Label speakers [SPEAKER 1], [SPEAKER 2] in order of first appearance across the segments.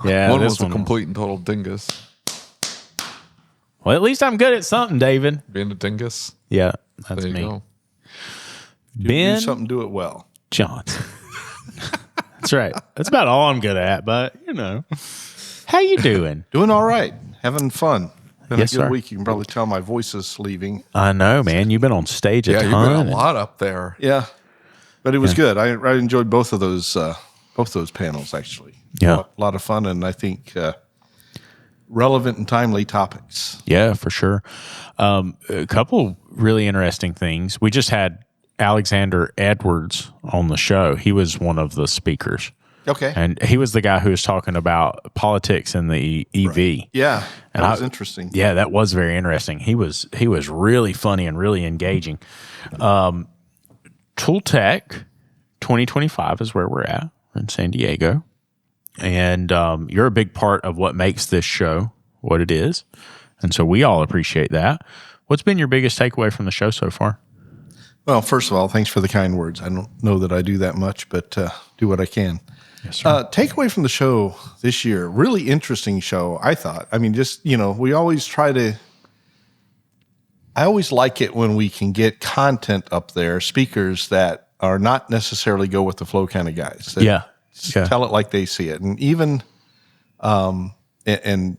[SPEAKER 1] Yeah,
[SPEAKER 2] One
[SPEAKER 1] this
[SPEAKER 2] was a complete and total dingus.
[SPEAKER 1] Well, at least I'm good at something, David.
[SPEAKER 2] Being a dingus.
[SPEAKER 1] Yeah, that's
[SPEAKER 2] There you
[SPEAKER 1] me.
[SPEAKER 2] go.
[SPEAKER 1] Ben
[SPEAKER 3] Do something, do it well.
[SPEAKER 1] Johnson. That's right. That's about all I'm good at, but you know. How you doing?
[SPEAKER 3] Doing all right. Having fun. Been
[SPEAKER 1] Yes,
[SPEAKER 3] a good
[SPEAKER 1] sir.
[SPEAKER 3] week. You can probably tell my voice is leaving.
[SPEAKER 1] I know, man. You've been on stage a
[SPEAKER 2] Yeah,
[SPEAKER 1] ton.
[SPEAKER 2] you've been a lot up there.
[SPEAKER 3] Yeah. But it was good. I enjoyed both those panels, actually.
[SPEAKER 1] Yeah.
[SPEAKER 3] A lot of fun, and I think relevant and timely topics.
[SPEAKER 1] Yeah, for sure. A couple really interesting things. We just had Alexander Edwards on the show. He was one of the speakers.
[SPEAKER 3] Okay.
[SPEAKER 1] And he was the guy who was talking about politics in the EV.
[SPEAKER 3] Right. Yeah.
[SPEAKER 1] And
[SPEAKER 3] That was interesting.
[SPEAKER 1] Yeah, that was very interesting. He was really funny and really engaging. ToolTech 2025 is where we're at. We're in San Diego. And you're a big part of what makes this show what it is. And so we all appreciate that. What's been your biggest takeaway from the show so far?
[SPEAKER 3] Well, first of all, thanks for the kind words. I don't know that I do that much, but do what I can.
[SPEAKER 1] Yes, sir.
[SPEAKER 3] Takeaway from the show this year, really interesting show, I thought. I mean, just, we always I always like it when we can get content up there, speakers that are not necessarily go with the flow kind of guys. That
[SPEAKER 1] Yeah.
[SPEAKER 3] tell it like they see it. And even, and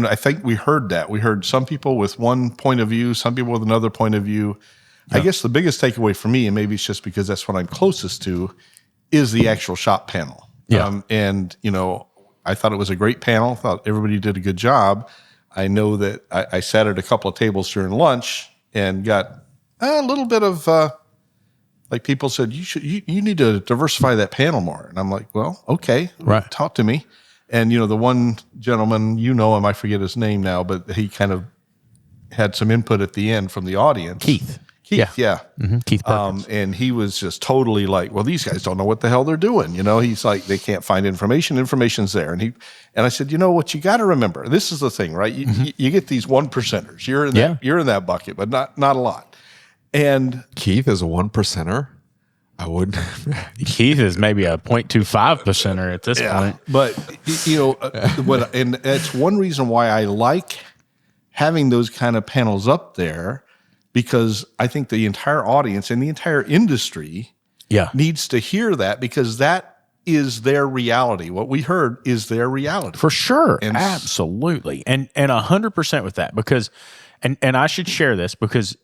[SPEAKER 3] I think we heard that. We heard some people with one point of view, some people with another point of view. I guess the biggest takeaway for me, and maybe it's just because that's what I'm closest to, is the actual shop panel.
[SPEAKER 1] Yeah.
[SPEAKER 3] I thought it was a great panel. Thought everybody did a good job. I know that I sat at a couple of tables during lunch and got a little bit of like people said, you need to diversify that panel more. And I'm like, well, okay,
[SPEAKER 1] Right.
[SPEAKER 3] talk to me. And the one gentleman, him, I forget his name now, but he kind of had some input at the end from the audience.
[SPEAKER 1] Keith.
[SPEAKER 3] Yeah.
[SPEAKER 1] Mm-hmm. Keith Perkins.
[SPEAKER 3] And he was just totally like, well, these guys don't know what the hell they're doing. He's like, they can't find information. Information's there. And I said, what you got to remember, this is the thing, right? You get these 1%ers. You're in that bucket, but not a lot. And
[SPEAKER 2] Keith is a 1%er. I wouldn't.
[SPEAKER 1] Keith is maybe a 0.25%er at this point.
[SPEAKER 3] But and that's one reason why I like having those kind of panels up there, because I think the entire audience and the entire industry needs to hear that, because that is their reality. What we heard is their reality.
[SPEAKER 1] For sure.
[SPEAKER 3] And
[SPEAKER 1] absolutely. And 100% with that, because, and I should share this because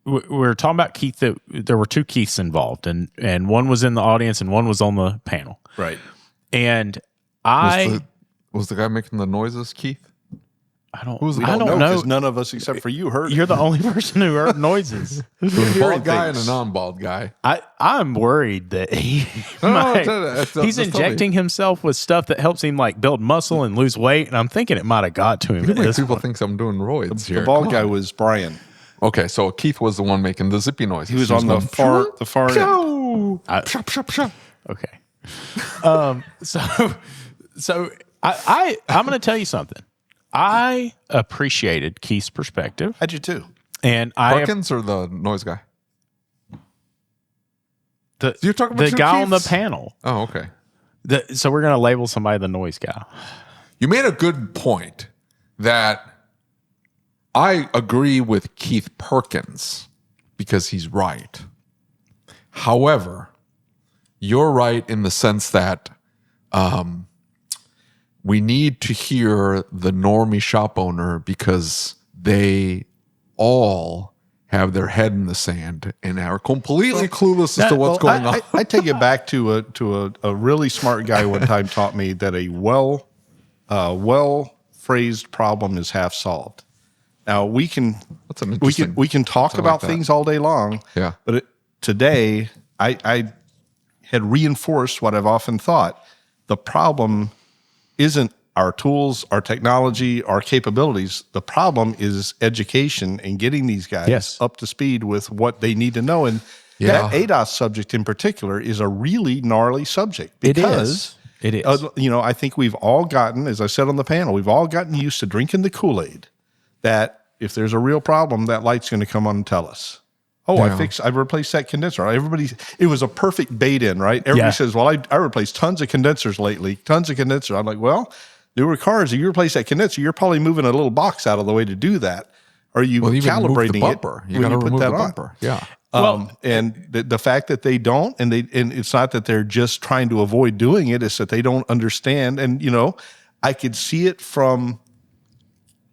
[SPEAKER 1] we're talking about Keith, that there were two Keiths involved, and one was in the audience and one was on the panel.
[SPEAKER 3] Right.
[SPEAKER 1] And
[SPEAKER 2] was the guy making the noises Keith?
[SPEAKER 1] I don't
[SPEAKER 3] We
[SPEAKER 1] know.
[SPEAKER 3] because none of us except for you heard it.
[SPEAKER 1] You're the only person who heard noises.
[SPEAKER 2] There was a bald guy and a non-bald guy.
[SPEAKER 1] I'm worried that he's injecting himself with stuff that helps him like build muscle and lose weight, and I'm thinking it might have got to him.
[SPEAKER 2] You
[SPEAKER 1] at
[SPEAKER 2] make
[SPEAKER 1] this
[SPEAKER 2] people
[SPEAKER 1] point.
[SPEAKER 2] think I'm doing roids here.
[SPEAKER 3] The bald guy was Brian.
[SPEAKER 2] Okay, so Keith was the one making the zippy noises.
[SPEAKER 3] He was on the far end.
[SPEAKER 2] Shop, shop, shop.
[SPEAKER 1] Okay. So I'm going to tell you something. I appreciated Keith's perspective.
[SPEAKER 3] I do too.
[SPEAKER 1] And
[SPEAKER 2] Perkins or the noise guy? You're talking about
[SPEAKER 1] the guy on the
[SPEAKER 2] Keiths?
[SPEAKER 1] panel.
[SPEAKER 2] Oh, okay.
[SPEAKER 1] So we're going to label somebody the noise guy.
[SPEAKER 2] You made a good point that I agree with Keith Perkins because he's right. However, you're right in the sense that we need to hear the normie shop owner, because they all have their head in the sand and are completely clueless as to what's going on.
[SPEAKER 3] I take it back to a really smart guy one time taught me that a well phrased problem is half solved. Now we can talk about things all day long.
[SPEAKER 2] Yeah.
[SPEAKER 3] But today I had reinforced what I've often thought. The problem isn't our tools, our technology, our capabilities. The problem is education and getting these guys up to speed with what they need to know. And that ADAS subject in particular is a really gnarly subject, because
[SPEAKER 1] It is.
[SPEAKER 3] I think we've all gotten, as I said on the panel, we've all gotten used to drinking the Kool-Aid, that if there's a real problem, that light's going to come on and tell us. Oh, I replaced that condenser. It was a perfect bait in, right? Everybody says, well, I replaced tons of condensers lately, tons of condensers. I'm like, well, newer cars, if you replace that condenser, you're probably moving a little box out of the way to do that. Or you calibrating
[SPEAKER 2] the bumper. You got to remove the bumper. Yeah.
[SPEAKER 3] And the fact that they don't, and it's not that they're just trying to avoid doing it, it's that they don't understand. And, I could see it from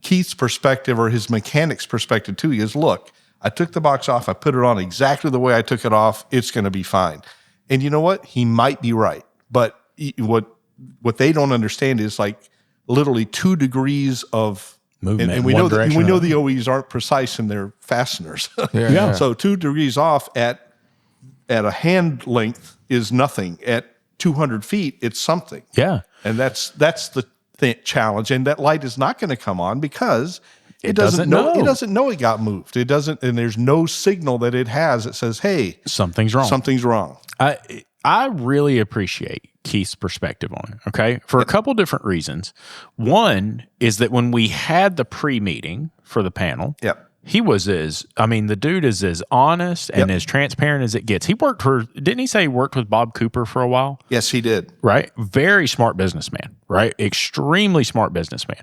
[SPEAKER 3] Keith's perspective or his mechanic's perspective too. He goes, look, I took the box off. I put it on exactly the way I took it off. It's going to be fine. And you know what? He might be right. But what they don't understand is like literally 2 degrees of movement. And we know the OEs aren't precise in their fasteners. So 2 degrees off at a hand length is nothing. At 200 feet, it's something.
[SPEAKER 1] Yeah.
[SPEAKER 3] And that's the challenge. And that light is not going to come on because it doesn't know. It doesn't know it got moved. It doesn't, and there's no signal that it has that says, hey,
[SPEAKER 1] something's wrong.
[SPEAKER 3] Something's wrong.
[SPEAKER 1] I really appreciate Keith's perspective on it, okay? For a couple different reasons. One is that when we had the pre-meeting for the panel, he was the dude is as honest and as transparent as it gets. Didn't he say he worked with Bob Cooper for a while?
[SPEAKER 3] Yes, he did.
[SPEAKER 1] Right? Very smart businessman, right? Extremely smart businessman.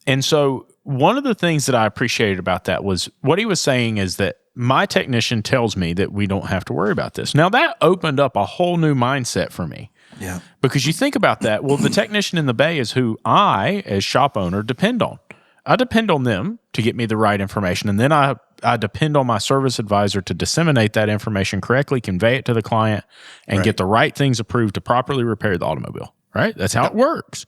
[SPEAKER 1] And so one of the things that I appreciated about that was what he was saying is that my technician tells me that we don't have to worry about this. Now, that opened up a whole new mindset for me.
[SPEAKER 3] Yeah.
[SPEAKER 1] Because you think about that. Well, the technician in the bay is who I, as shop owner, depend on. I depend on them to get me the right information. And then I depend on my service advisor to disseminate that information correctly, convey it to the client, and get the right things approved to properly repair the automobile. Right? That's how it works.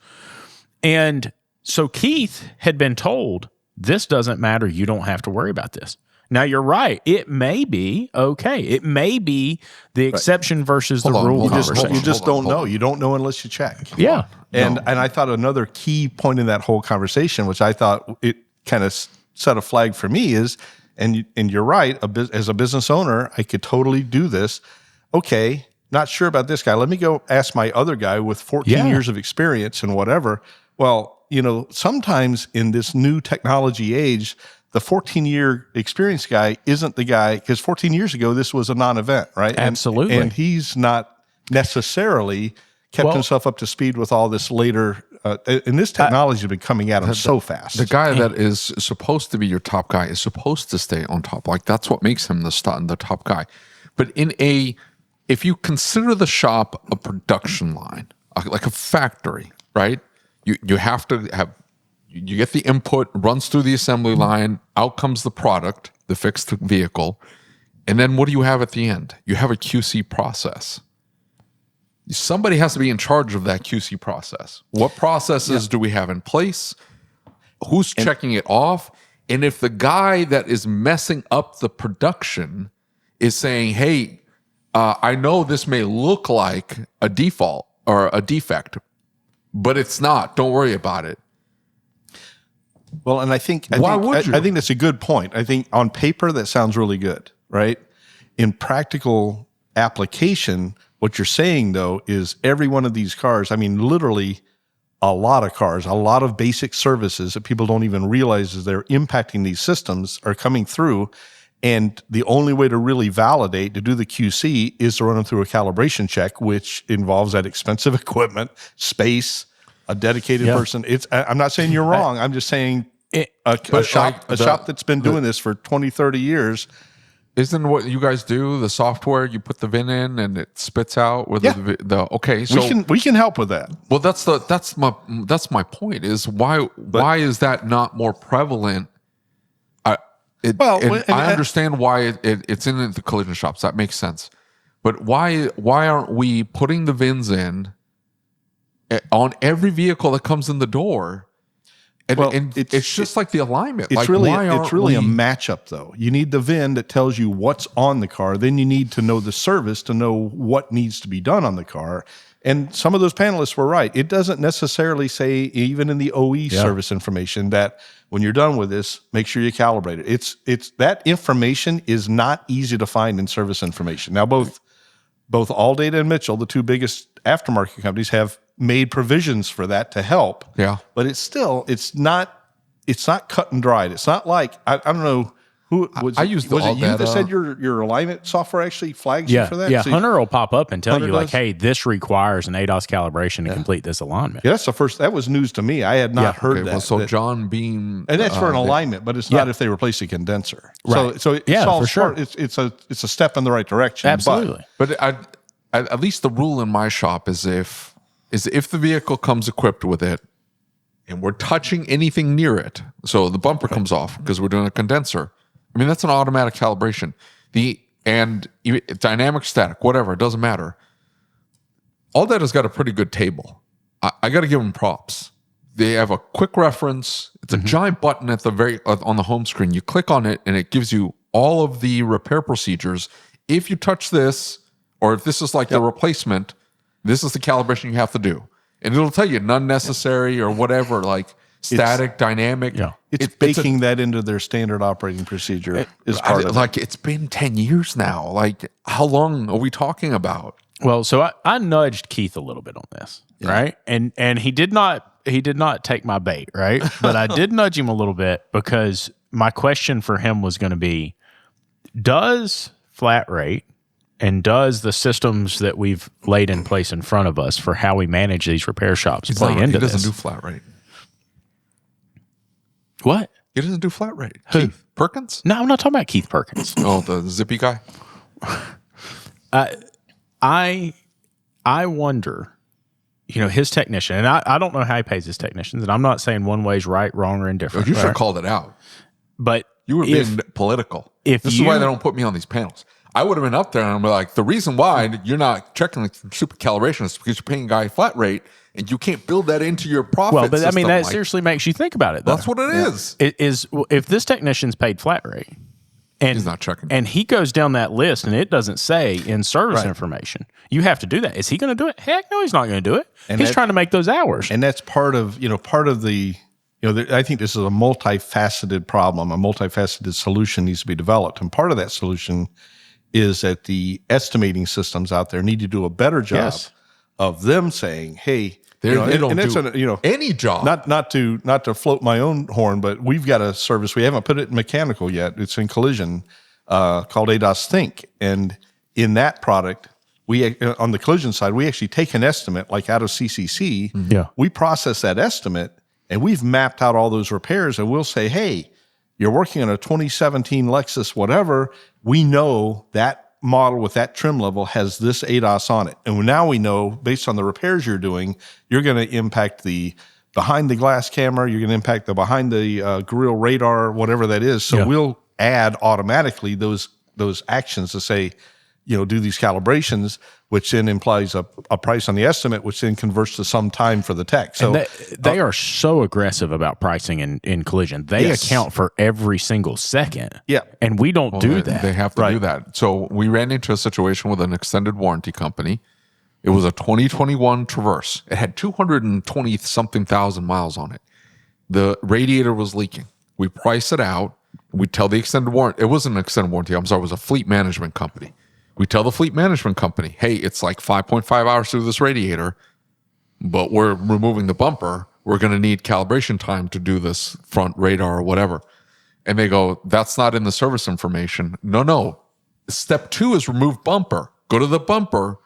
[SPEAKER 1] And so Keith had been told, this doesn't matter. You don't have to worry about this. Now, you're right. It may be okay. It may be the exception versus the rule.
[SPEAKER 3] You just don't know. You don't know unless you check.
[SPEAKER 1] Yeah.
[SPEAKER 3] And I thought another key point in that whole conversation, which I thought it kind of set a flag for me is, and you're right, as a business owner, I could totally do this. Okay, not sure about this guy. Let me go ask my other guy with 14 years of experience and whatever. Well, sometimes in this new technology age, the 14-year experienced guy isn't the guy, because 14 years ago, this was a non-event, right?
[SPEAKER 1] Absolutely.
[SPEAKER 3] And he's not necessarily kept himself up to speed with all this later. And this technology has been coming at him so fast.
[SPEAKER 2] The guy that is supposed to be your top guy is supposed to stay on top. Like, that's what makes him the top guy. But if you consider the shop a production line, like a factory, right? You have to have, you get the input, runs through the assembly line, out comes the product, the fixed vehicle, and then what do you have at the end? You have a QC process. Somebody has to be in charge of that QC process. What processes do we have in place? Who's checking it off? And if the guy that is messing up the production is saying, hey, I know this may look like a default or a defect, but it's not. Don't worry about it.
[SPEAKER 3] Well, and I think
[SPEAKER 2] would you?
[SPEAKER 3] I think that's a good point. I think on paper that sounds really good, right? In practical application, what you're saying though is every one of these cars, I mean, literally a lot of cars, a lot of basic services that people don't even realize is they're impacting these systems are coming through. And the only way to really validate, to do the QC, is to run them through a calibration check, which involves that expensive equipment, space, a dedicated person. I'm not saying you're wrong. I'm just saying a shop that's been doing this for 20, 30 years.
[SPEAKER 2] Isn't what you guys do, the software, you put the VIN in and it spits out with okay. So
[SPEAKER 3] we can help with that.
[SPEAKER 2] Well, that's my point is why is that not more prevalent? I understand why it's in the collision shops. That makes sense. But why aren't we putting the VINs in on every vehicle that comes in the door? And it's just like the alignment.
[SPEAKER 3] It's really a matchup, though. You need the VIN that tells you what's on the car. Then you need to know the service to know what needs to be done on the car. And some of those panelists were right. It doesn't necessarily say, even in the OE service information, that when you're done with this, make sure you calibrate it. It's that information is not easy to find in service information. Now, both AllData and Mitchell, the two biggest aftermarket companies, have made provisions for that to help.
[SPEAKER 2] Yeah.
[SPEAKER 3] But it's not cut and dried. It's not like, I don't know Who was
[SPEAKER 2] I
[SPEAKER 3] it?
[SPEAKER 2] used
[SPEAKER 3] Was
[SPEAKER 2] all
[SPEAKER 3] it you that
[SPEAKER 2] data.
[SPEAKER 3] said your alignment software actually flags you
[SPEAKER 1] Yeah,
[SPEAKER 3] for that?
[SPEAKER 1] yeah.
[SPEAKER 3] So
[SPEAKER 1] Hunter will pop up and tell
[SPEAKER 3] Hunter
[SPEAKER 1] you like,
[SPEAKER 3] does?
[SPEAKER 1] "Hey, this requires an ADOS calibration to complete this alignment."
[SPEAKER 3] yeah, that's the first. That was news to me. I had not heard
[SPEAKER 2] Okay,
[SPEAKER 3] that.
[SPEAKER 2] well, so
[SPEAKER 3] that-
[SPEAKER 2] John Beam,
[SPEAKER 3] and that's for an alignment, but it's not if they replace a condenser. So it
[SPEAKER 1] Yeah,
[SPEAKER 3] solves
[SPEAKER 1] for sure.
[SPEAKER 3] it's a step in the right direction.
[SPEAKER 1] Absolutely.
[SPEAKER 2] but at least the rule in my shop is if the vehicle comes equipped with it, and we're touching anything near it, so the bumper comes off because we're doing a condenser. I mean, that's an automatic calibration. Dynamic, static, whatever, it doesn't matter. All that has got a pretty good table. I got to give them props. They have a quick reference. It's a giant button at the on the home screen. You click on it, and it gives you all of the repair procedures. If you touch this, or if this is like the replacement, this is the calibration you have to do, and it'll tell you none necessary or whatever, like static, dynamic.
[SPEAKER 1] Yeah.
[SPEAKER 3] It's baking that into their standard operating procedure. Is part of it.
[SPEAKER 2] Like it's been 10 years now. Like how long are we talking about?
[SPEAKER 1] Well, so I nudged Keith a little bit on this, right? And he did not take my bait, right? But I did nudge him a little bit because my question for him was going to be, does flat rate and does the systems that we've laid in place in front of us for how we manage these repair shops play into this?
[SPEAKER 2] He doesn't do flat rate.
[SPEAKER 1] What?
[SPEAKER 2] He doesn't do flat rate.
[SPEAKER 1] Who?
[SPEAKER 2] Keith Perkins?
[SPEAKER 1] No, I'm not talking about Keith Perkins.
[SPEAKER 2] Oh, the zippy guy?
[SPEAKER 1] I wonder, his technician, and I don't know how he pays his technicians, and I'm not saying one way is right, wrong, or indifferent.
[SPEAKER 2] You should have
[SPEAKER 1] right?
[SPEAKER 2] called it out.
[SPEAKER 1] But
[SPEAKER 2] You were being political. This is why they don't put me on these panels. I would have been up there and I'm like, the reason why you're not checking like super calibration is because you're paying a guy flat rate and you can't build that into your profit.
[SPEAKER 1] Well, but I mean,
[SPEAKER 2] system.
[SPEAKER 1] that seriously makes you think about it, though.
[SPEAKER 2] That's what it is.
[SPEAKER 1] It is if this technician's paid flat rate, and
[SPEAKER 2] He's not checking.
[SPEAKER 1] and he goes down that list, and it doesn't say in service information, you have to do that. Is he going to do it? Heck no, he's not going to do it.
[SPEAKER 3] And
[SPEAKER 1] He's trying to make those hours.
[SPEAKER 3] And that's part of the, I think this is a multifaceted problem. A multifaceted solution needs to be developed. And part of that solution is that the estimating systems out there need to do a better job of them saying, hey,
[SPEAKER 2] They don't do any job.
[SPEAKER 3] Not to float my own horn, but we've got a service. We haven't put it in mechanical yet. It's in collision called ADOS Think. And in that product, we on the collision side, we actually take an estimate like out of CCC.
[SPEAKER 1] Yeah.
[SPEAKER 3] We process that estimate and we've mapped out all those repairs and we'll say, hey, you're working on a 2017 Lexus, whatever. We know that model with that trim level has this ADOS on it. And now we know, based on the repairs you're doing, you're going to impact the behind the glass camera, you're going to impact the behind the grill radar, whatever that is. So we'll add automatically those actions to say, do these calibrations, which then implies a price on the estimate, which then converts to some time for the tech. So
[SPEAKER 1] they are so aggressive about pricing in collision. They account for every single second.
[SPEAKER 3] Yeah.
[SPEAKER 1] And we don't do that.
[SPEAKER 2] They have to do that. So we ran into a situation with an extended warranty company. It was a 2021 Traverse. It had 220 something thousand miles on it. The radiator was leaking. We priced it out. We tell the extended warranty. It wasn't an extended warranty. I'm sorry. It was a fleet management company. We tell the fleet management company, hey, it's like 5.5 hours through this radiator, but we're removing the bumper. We're going to need calibration time to do this front radar or whatever. And they go, that's not in the service information. No. Step 2 is remove bumper. Go to the bumper.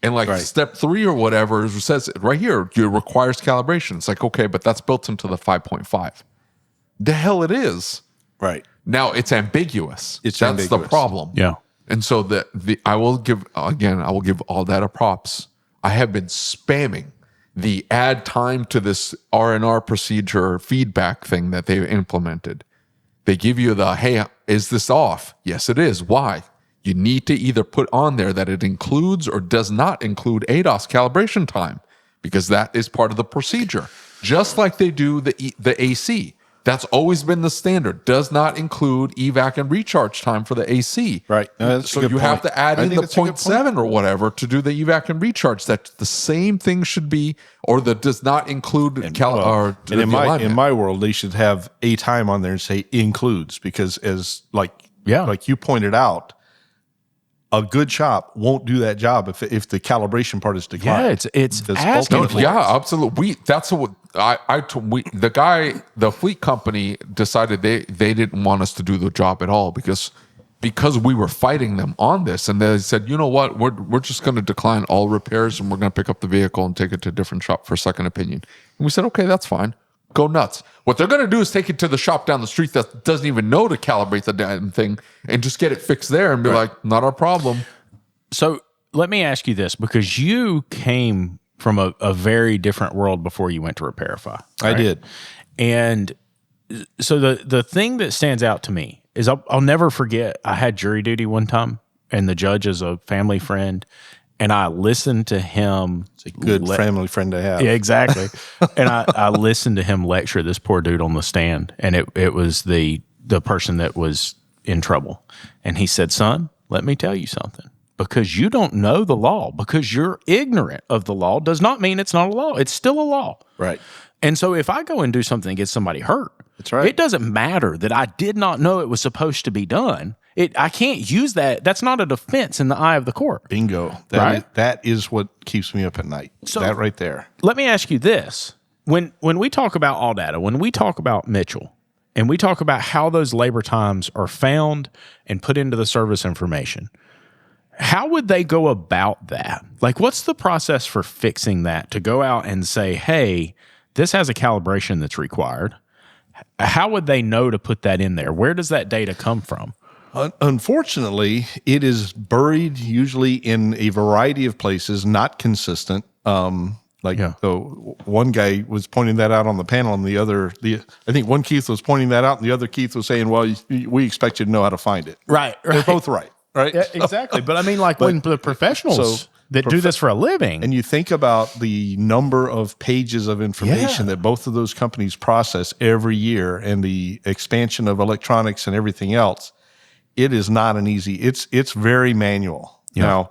[SPEAKER 2] And step 3 or whatever says right here, it requires calibration. It's like, okay, but that's built into the 5.5. The hell it is.
[SPEAKER 3] right.
[SPEAKER 2] Now it's ambiguous.
[SPEAKER 3] It's
[SPEAKER 2] That's
[SPEAKER 3] ambiguous.
[SPEAKER 2] the problem.
[SPEAKER 1] Yeah.
[SPEAKER 2] And so I will give all data props. I have been spamming the add time to this R&R procedure feedback thing that they've implemented. They give you the, hey, is this off? Yes, it is. Why? You need to either put on there that it includes or does not include ADOS calibration time, because that is part of the procedure. Just like they do the AC. That's always been the standard. Does not include evac and recharge time for the AC.
[SPEAKER 3] Right. No, that's a
[SPEAKER 2] So
[SPEAKER 3] good
[SPEAKER 2] you have
[SPEAKER 3] point.
[SPEAKER 2] to add
[SPEAKER 3] I
[SPEAKER 2] in
[SPEAKER 3] think
[SPEAKER 2] the
[SPEAKER 3] that's a good
[SPEAKER 2] 0.7 or whatever to do the evac and recharge. That the same thing should be, or that does not include
[SPEAKER 3] And in my world, they should have a time on there and say includes, because like you pointed out, a good shop won't do that job if the calibration part is declined.
[SPEAKER 1] Yeah, it's
[SPEAKER 3] Because
[SPEAKER 1] asking
[SPEAKER 3] ultimately-
[SPEAKER 1] for it.
[SPEAKER 2] Yeah, absolutely. That's what the fleet company decided they didn't want us to do the job at all because we were fighting them on this, and they said, you know what, we're just going to decline all repairs and we're going to pick up the vehicle and take it to a different shop for a second opinion. And we said, okay, that's fine. Go nuts. What they're going to do is take it to the shop down the street that doesn't even know to calibrate the damn thing and just get it fixed there and be like, not our problem.
[SPEAKER 1] So let me ask you this, because you came from a very different world before you went to Repairify.
[SPEAKER 3] I did.
[SPEAKER 1] And so the thing that stands out to me is I'll never forget, I had jury duty one time, and the judge is a family friend, and I listened to him.
[SPEAKER 3] It's a good family friend to have.
[SPEAKER 1] Yeah, exactly. And I listened to him lecture this poor dude on the stand, and it was the person that was in trouble. And he said, son, let me tell you something. Because you don't know the law, because you're ignorant of the law, does not mean it's not a law. It's still a law.
[SPEAKER 3] Right.
[SPEAKER 1] And so if I go and do something and get somebody hurt,
[SPEAKER 3] That's right.
[SPEAKER 1] it doesn't matter that I did not know it was supposed to be done. I can't use that. That's not a defense in the eye of the court.
[SPEAKER 3] Bingo.
[SPEAKER 1] Right.
[SPEAKER 3] That is what keeps me up at night.
[SPEAKER 1] So-
[SPEAKER 3] that right there.
[SPEAKER 1] Let me ask you this. When we talk about all data, when we talk about Mitchell, and we talk about how those labor times are found and put into the service information, how would they go about that? Like, what's the process for fixing that, to go out and say, hey, this has a calibration that's required? How would they know to put that in there? Where does that data come from?
[SPEAKER 3] Unfortunately, it is buried usually in a variety of places, not consistent. So one guy was pointing that out on the panel, and I think one Keith was pointing that out, and the other Keith was saying, "Well, we expect you to know how to find it."
[SPEAKER 1] Right.
[SPEAKER 3] They're both right.
[SPEAKER 1] Yeah, exactly. But I mean, like when the professionals that do this for a living.
[SPEAKER 3] And you think about the number of pages of information that both of those companies process every year, and the expansion of electronics and everything else, it is not an easy. It's very manual. Now,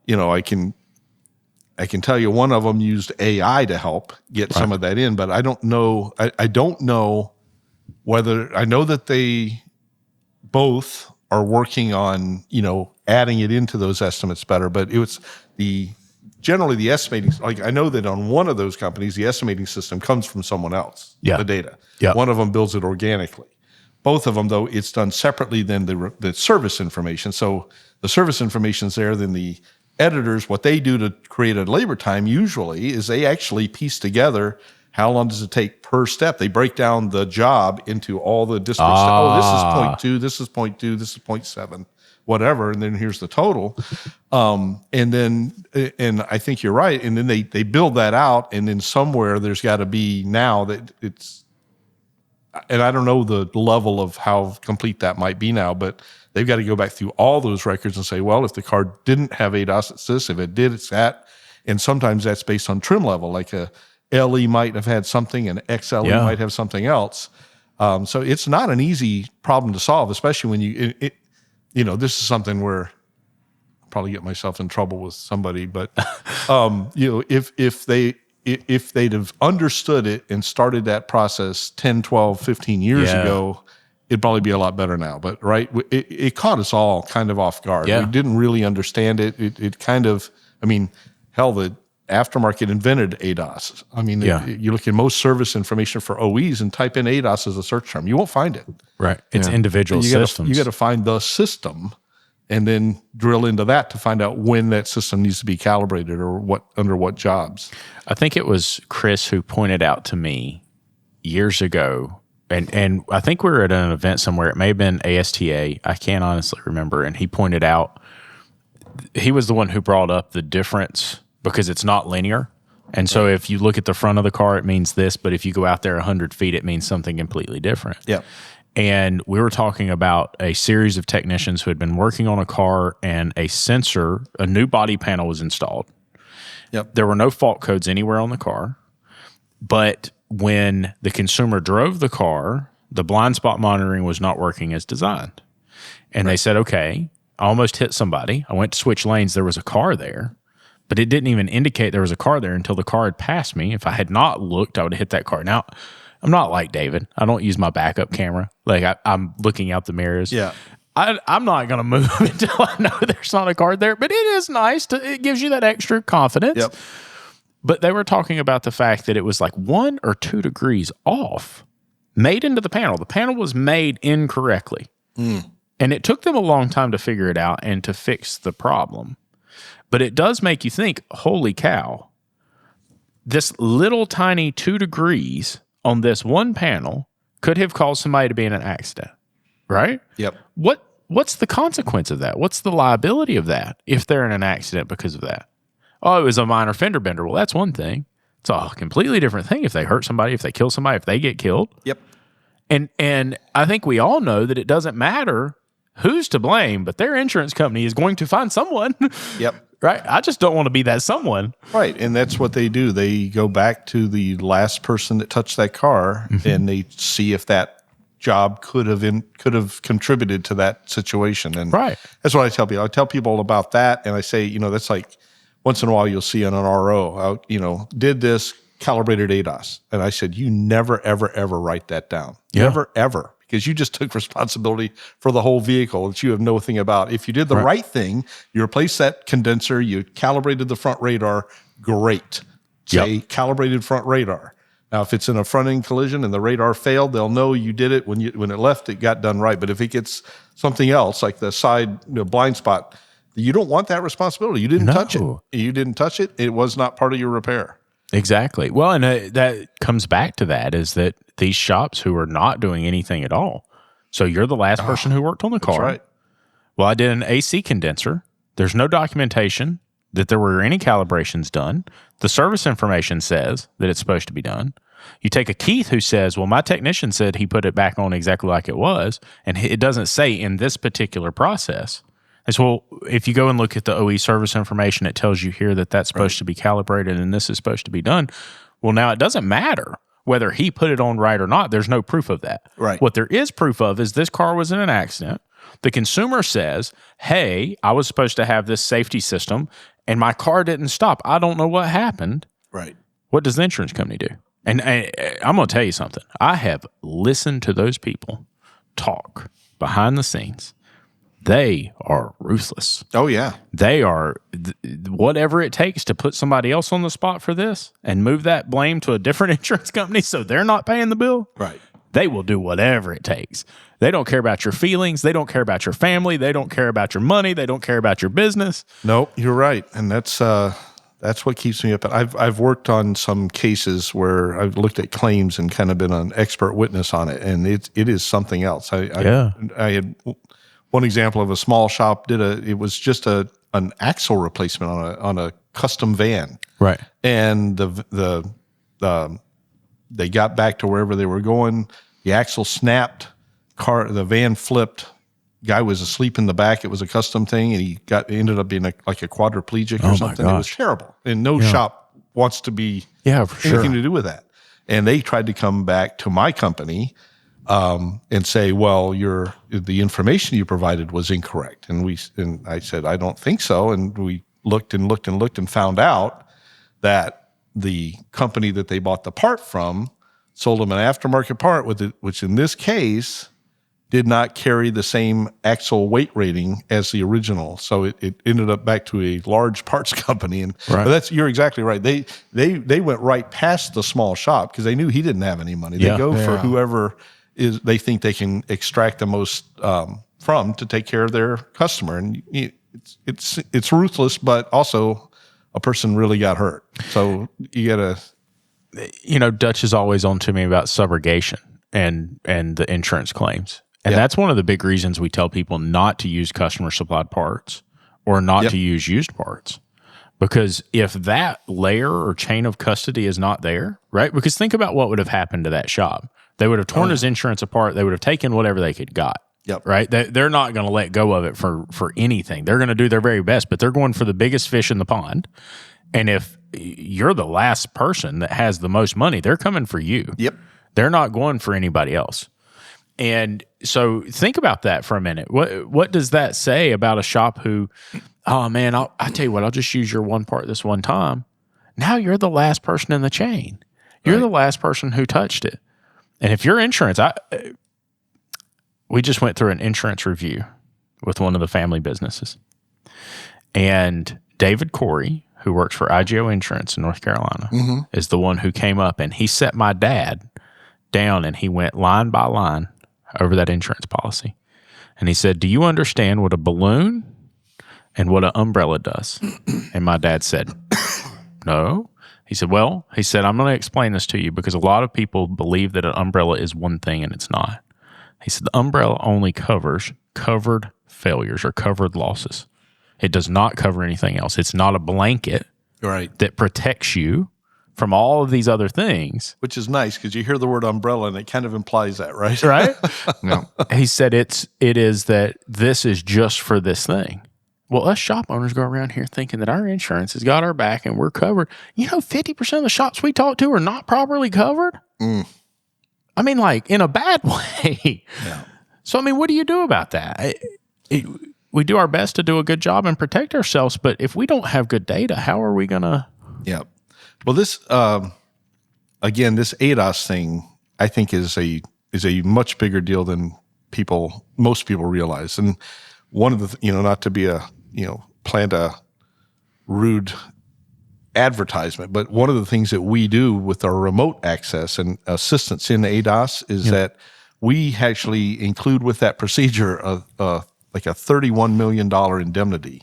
[SPEAKER 3] I can tell you one of them used AI to help get some of that in, but I don't know. I don't know whether, I know that they both are working on, adding it into those estimates better, but it was generally the estimating, like I know that on one of those companies, the estimating system comes from someone else, the data.
[SPEAKER 1] Yeah.
[SPEAKER 3] One of them builds it organically. Both of them, though, it's done separately than the service information. So the service information's there, then the editors, what they do to create a labor time usually is they actually piece together how long does it take per step. They break down the job into all the disparate steps. Oh, this is 0.2, this is 0.2, this is 0.7, whatever, and then here's the total. And I think you're right. And then they build that out, and then somewhere there's got to be now that it's, and I don't know the level of how complete that might be now, but they've got to go back through all those records and say, well, if the car didn't have ADAS, it's this. If it did, it's that. And sometimes that's based on trim level, like a LE might have had something and XLE might have something else. So it's not an easy problem to solve, especially when this is something where I'll probably get myself in trouble with somebody, but if they'd have understood it and started that process 10, 12, 15 years ago, it'd probably be a lot better now. But it caught us all kind of off guard.
[SPEAKER 1] Yeah.
[SPEAKER 3] We didn't really understand it. It kind of, hell, the aftermarket invented ADAS. You look at most service information for OEs and type in ADAS as a search term. You won't find it.
[SPEAKER 1] Right. It's individual systems.
[SPEAKER 3] You got to find the system and then drill into that to find out when that system needs to be calibrated or under what jobs.
[SPEAKER 1] I think it was Chris who pointed out to me years ago, and I think we were at an event somewhere. It may have been ASTA. I can't honestly remember. And he pointed out, he was the one who brought up the difference because it's not linear. And so if you look at the front of the car, it means this, but if you go out there 100 feet, it means something completely different.
[SPEAKER 3] Yeah.
[SPEAKER 1] And we were talking about a series of technicians who had been working on a car, and a new body panel was installed.
[SPEAKER 3] Yep.
[SPEAKER 1] There were no fault codes anywhere on the car, but when the consumer drove the car, the blind spot monitoring was not working as designed. And they said, okay, I almost hit somebody. I went to switch lanes. There was a car there, but it didn't even indicate there was a car there until the car had passed me. If I had not looked, I would have hit that car. Now, I'm not like David. I don't use my backup camera. Like I'm looking out the mirrors.
[SPEAKER 3] Yeah.
[SPEAKER 1] I'm not going to move until I know there's not a card there. But it is nice. It gives you that extra confidence.
[SPEAKER 3] Yep.
[SPEAKER 1] But they were talking about the fact that it was like 1 or 2 degrees off made into the panel. The panel was made incorrectly. And it took them a long time to figure it out and to fix the problem. But it does make you think, holy cow, this little tiny 2 degrees on this one panel could have caused somebody to be in an accident, right?
[SPEAKER 3] Yep.
[SPEAKER 1] What's the consequence of that? What's the liability of that if they're in an accident because of that? Oh, it was a minor fender bender. Well, that's one thing. It's a completely different thing if they hurt somebody, if they kill somebody, if they get killed.
[SPEAKER 3] Yep.
[SPEAKER 1] And I think we all know that it doesn't matter who's to blame, but their insurance company is going to find someone.
[SPEAKER 3] Yep.
[SPEAKER 1] Right? I just don't want to be that someone.
[SPEAKER 3] Right. And that's what they do. They go back to the last person that touched that car and they see if that job could have contributed to that situation. And
[SPEAKER 1] Right.
[SPEAKER 3] that's what I tell people. I tell people about that, and I say, that's like once in a while you'll see on an RO, did this, calibrated ADAS. And I said, you never, ever, ever write that down.
[SPEAKER 1] Yeah.
[SPEAKER 3] Never, ever. Because you just took responsibility for the whole vehicle that you have nothing about. If you did the right thing, you replaced that condenser, you calibrated the front radar, great. Say calibrated front radar. Now, if it's in a front-end collision and the radar failed, they'll know you did it when it left, it got done right. But if it gets something else, like the side blind spot, you don't want that responsibility. You didn't touch it. You didn't touch it. It was not part of your repair.
[SPEAKER 1] Exactly. Well, and that comes back to that is that these shops who are not doing anything at all. So you're the last person who worked on the car.
[SPEAKER 3] That's right.
[SPEAKER 1] Well, I did an AC condenser. There's no documentation that there were any calibrations done. The service information says that it's supposed to be done. You take a Keith who says, well, my technician said he put it back on exactly like it was, and it doesn't say in this particular process. As well, if you go and look at the OE service information, it tells you here that that's supposed to be calibrated and this is supposed to be done. Well, now it doesn't matter whether he put it on right or not. There's no proof of that.
[SPEAKER 3] Right.
[SPEAKER 1] What there is proof of is this car was in an accident. The consumer says, hey, I was supposed to have this safety system and my car didn't stop. I don't know what happened.
[SPEAKER 3] Right.
[SPEAKER 1] What does the insurance company do? And I'm going to tell you something. I have listened to those people talk behind the scenes. They are ruthless.
[SPEAKER 3] Oh, yeah.
[SPEAKER 1] They are whatever it takes to put somebody else on the spot for this and move that blame to a different insurance company so they're not paying the bill.
[SPEAKER 3] Right.
[SPEAKER 1] They will do whatever it takes. They don't care about your feelings. They don't care about your family. They don't care about your money. They don't care about your business.
[SPEAKER 3] Nope, you're right. And that's what keeps me up. I've worked on some cases where I've looked at claims and kind of been an expert witness on it, and it is something else. I had one example of a small shop it was just an axle replacement on a custom van,
[SPEAKER 1] right?
[SPEAKER 3] And they got back to wherever they were going. The axle snapped, the van flipped. Guy was asleep in the back. It was a custom thing, and he ended up being like a quadriplegic or something. It was terrible, and no shop wants to be anything to do with that. And they tried to come back to my company and say, "Well, the information you provided was incorrect." And I said, "I don't think so." And we looked and looked and looked and found out that the company that they bought the part from sold them an aftermarket part which in this case did not carry the same axle weight rating as the original. So it ended up back to a large parts company. And you're exactly right. They went right past the small shop because they knew he didn't have any money. They go for whoever they think they can extract the most from to take care of their customer. And it's ruthless, but also a person really got hurt. So you got to...
[SPEAKER 1] Dutch is always on to me about subrogation and the insurance claims. And that's one of the big reasons we tell people not to use customer supplied parts or not to use used parts. Because if that layer or chain of custody is not there, right? Because think about what would have happened to that shop. They would have torn his insurance apart. They would have taken whatever they could got.
[SPEAKER 3] Yep.
[SPEAKER 1] Right? They're not going to let go of it for anything. They're going to do their very best, but they're going for the biggest fish in the pond. And if you're the last person that has the most money, they're coming for you.
[SPEAKER 3] Yep.
[SPEAKER 1] They're not going for anybody else. And so think about that for a minute. What does that say about a shop who, oh man, I tell you what, I'll just use your one part this one time. Now you're the last person in the chain. You're the last person who touched it. And if your insurance, we just went through an insurance review with one of the family businesses. And David Corey, who works for IGO Insurance in North Carolina, is the one who came up and he set my dad down and he went line by line over that insurance policy. And he said, do you understand what a balloon and what an umbrella does? And my dad said, no. He said, well, I'm going to explain this to you because a lot of people believe that an umbrella is one thing and it's not. He said, the umbrella only covers covered failures or covered losses. It does not cover anything else. It's not a blanket that protects you from all of these other things.
[SPEAKER 3] Which is nice because you hear the word umbrella and it kind of implies that, right?
[SPEAKER 1] Right?
[SPEAKER 2] No.
[SPEAKER 1] He said it is that this is just for this thing. Well, us shop owners go around here thinking that our insurance has got our back and we're covered. 50% of the shops we talk to are not properly covered. I mean, like in a bad way.
[SPEAKER 3] Yeah.
[SPEAKER 1] So, I mean, what do you do about that? We do our best to do a good job and protect ourselves, but if we don't have good data, how are we going to?
[SPEAKER 3] Yeah. Well, this, again, this ADAS thing, I think is a much bigger deal than most people realize. And one of the, not to be plant a rude advertisement, but one of the things that we do with our remote access and assistance in ADAS is that we actually include with that procedure like a $31 million indemnity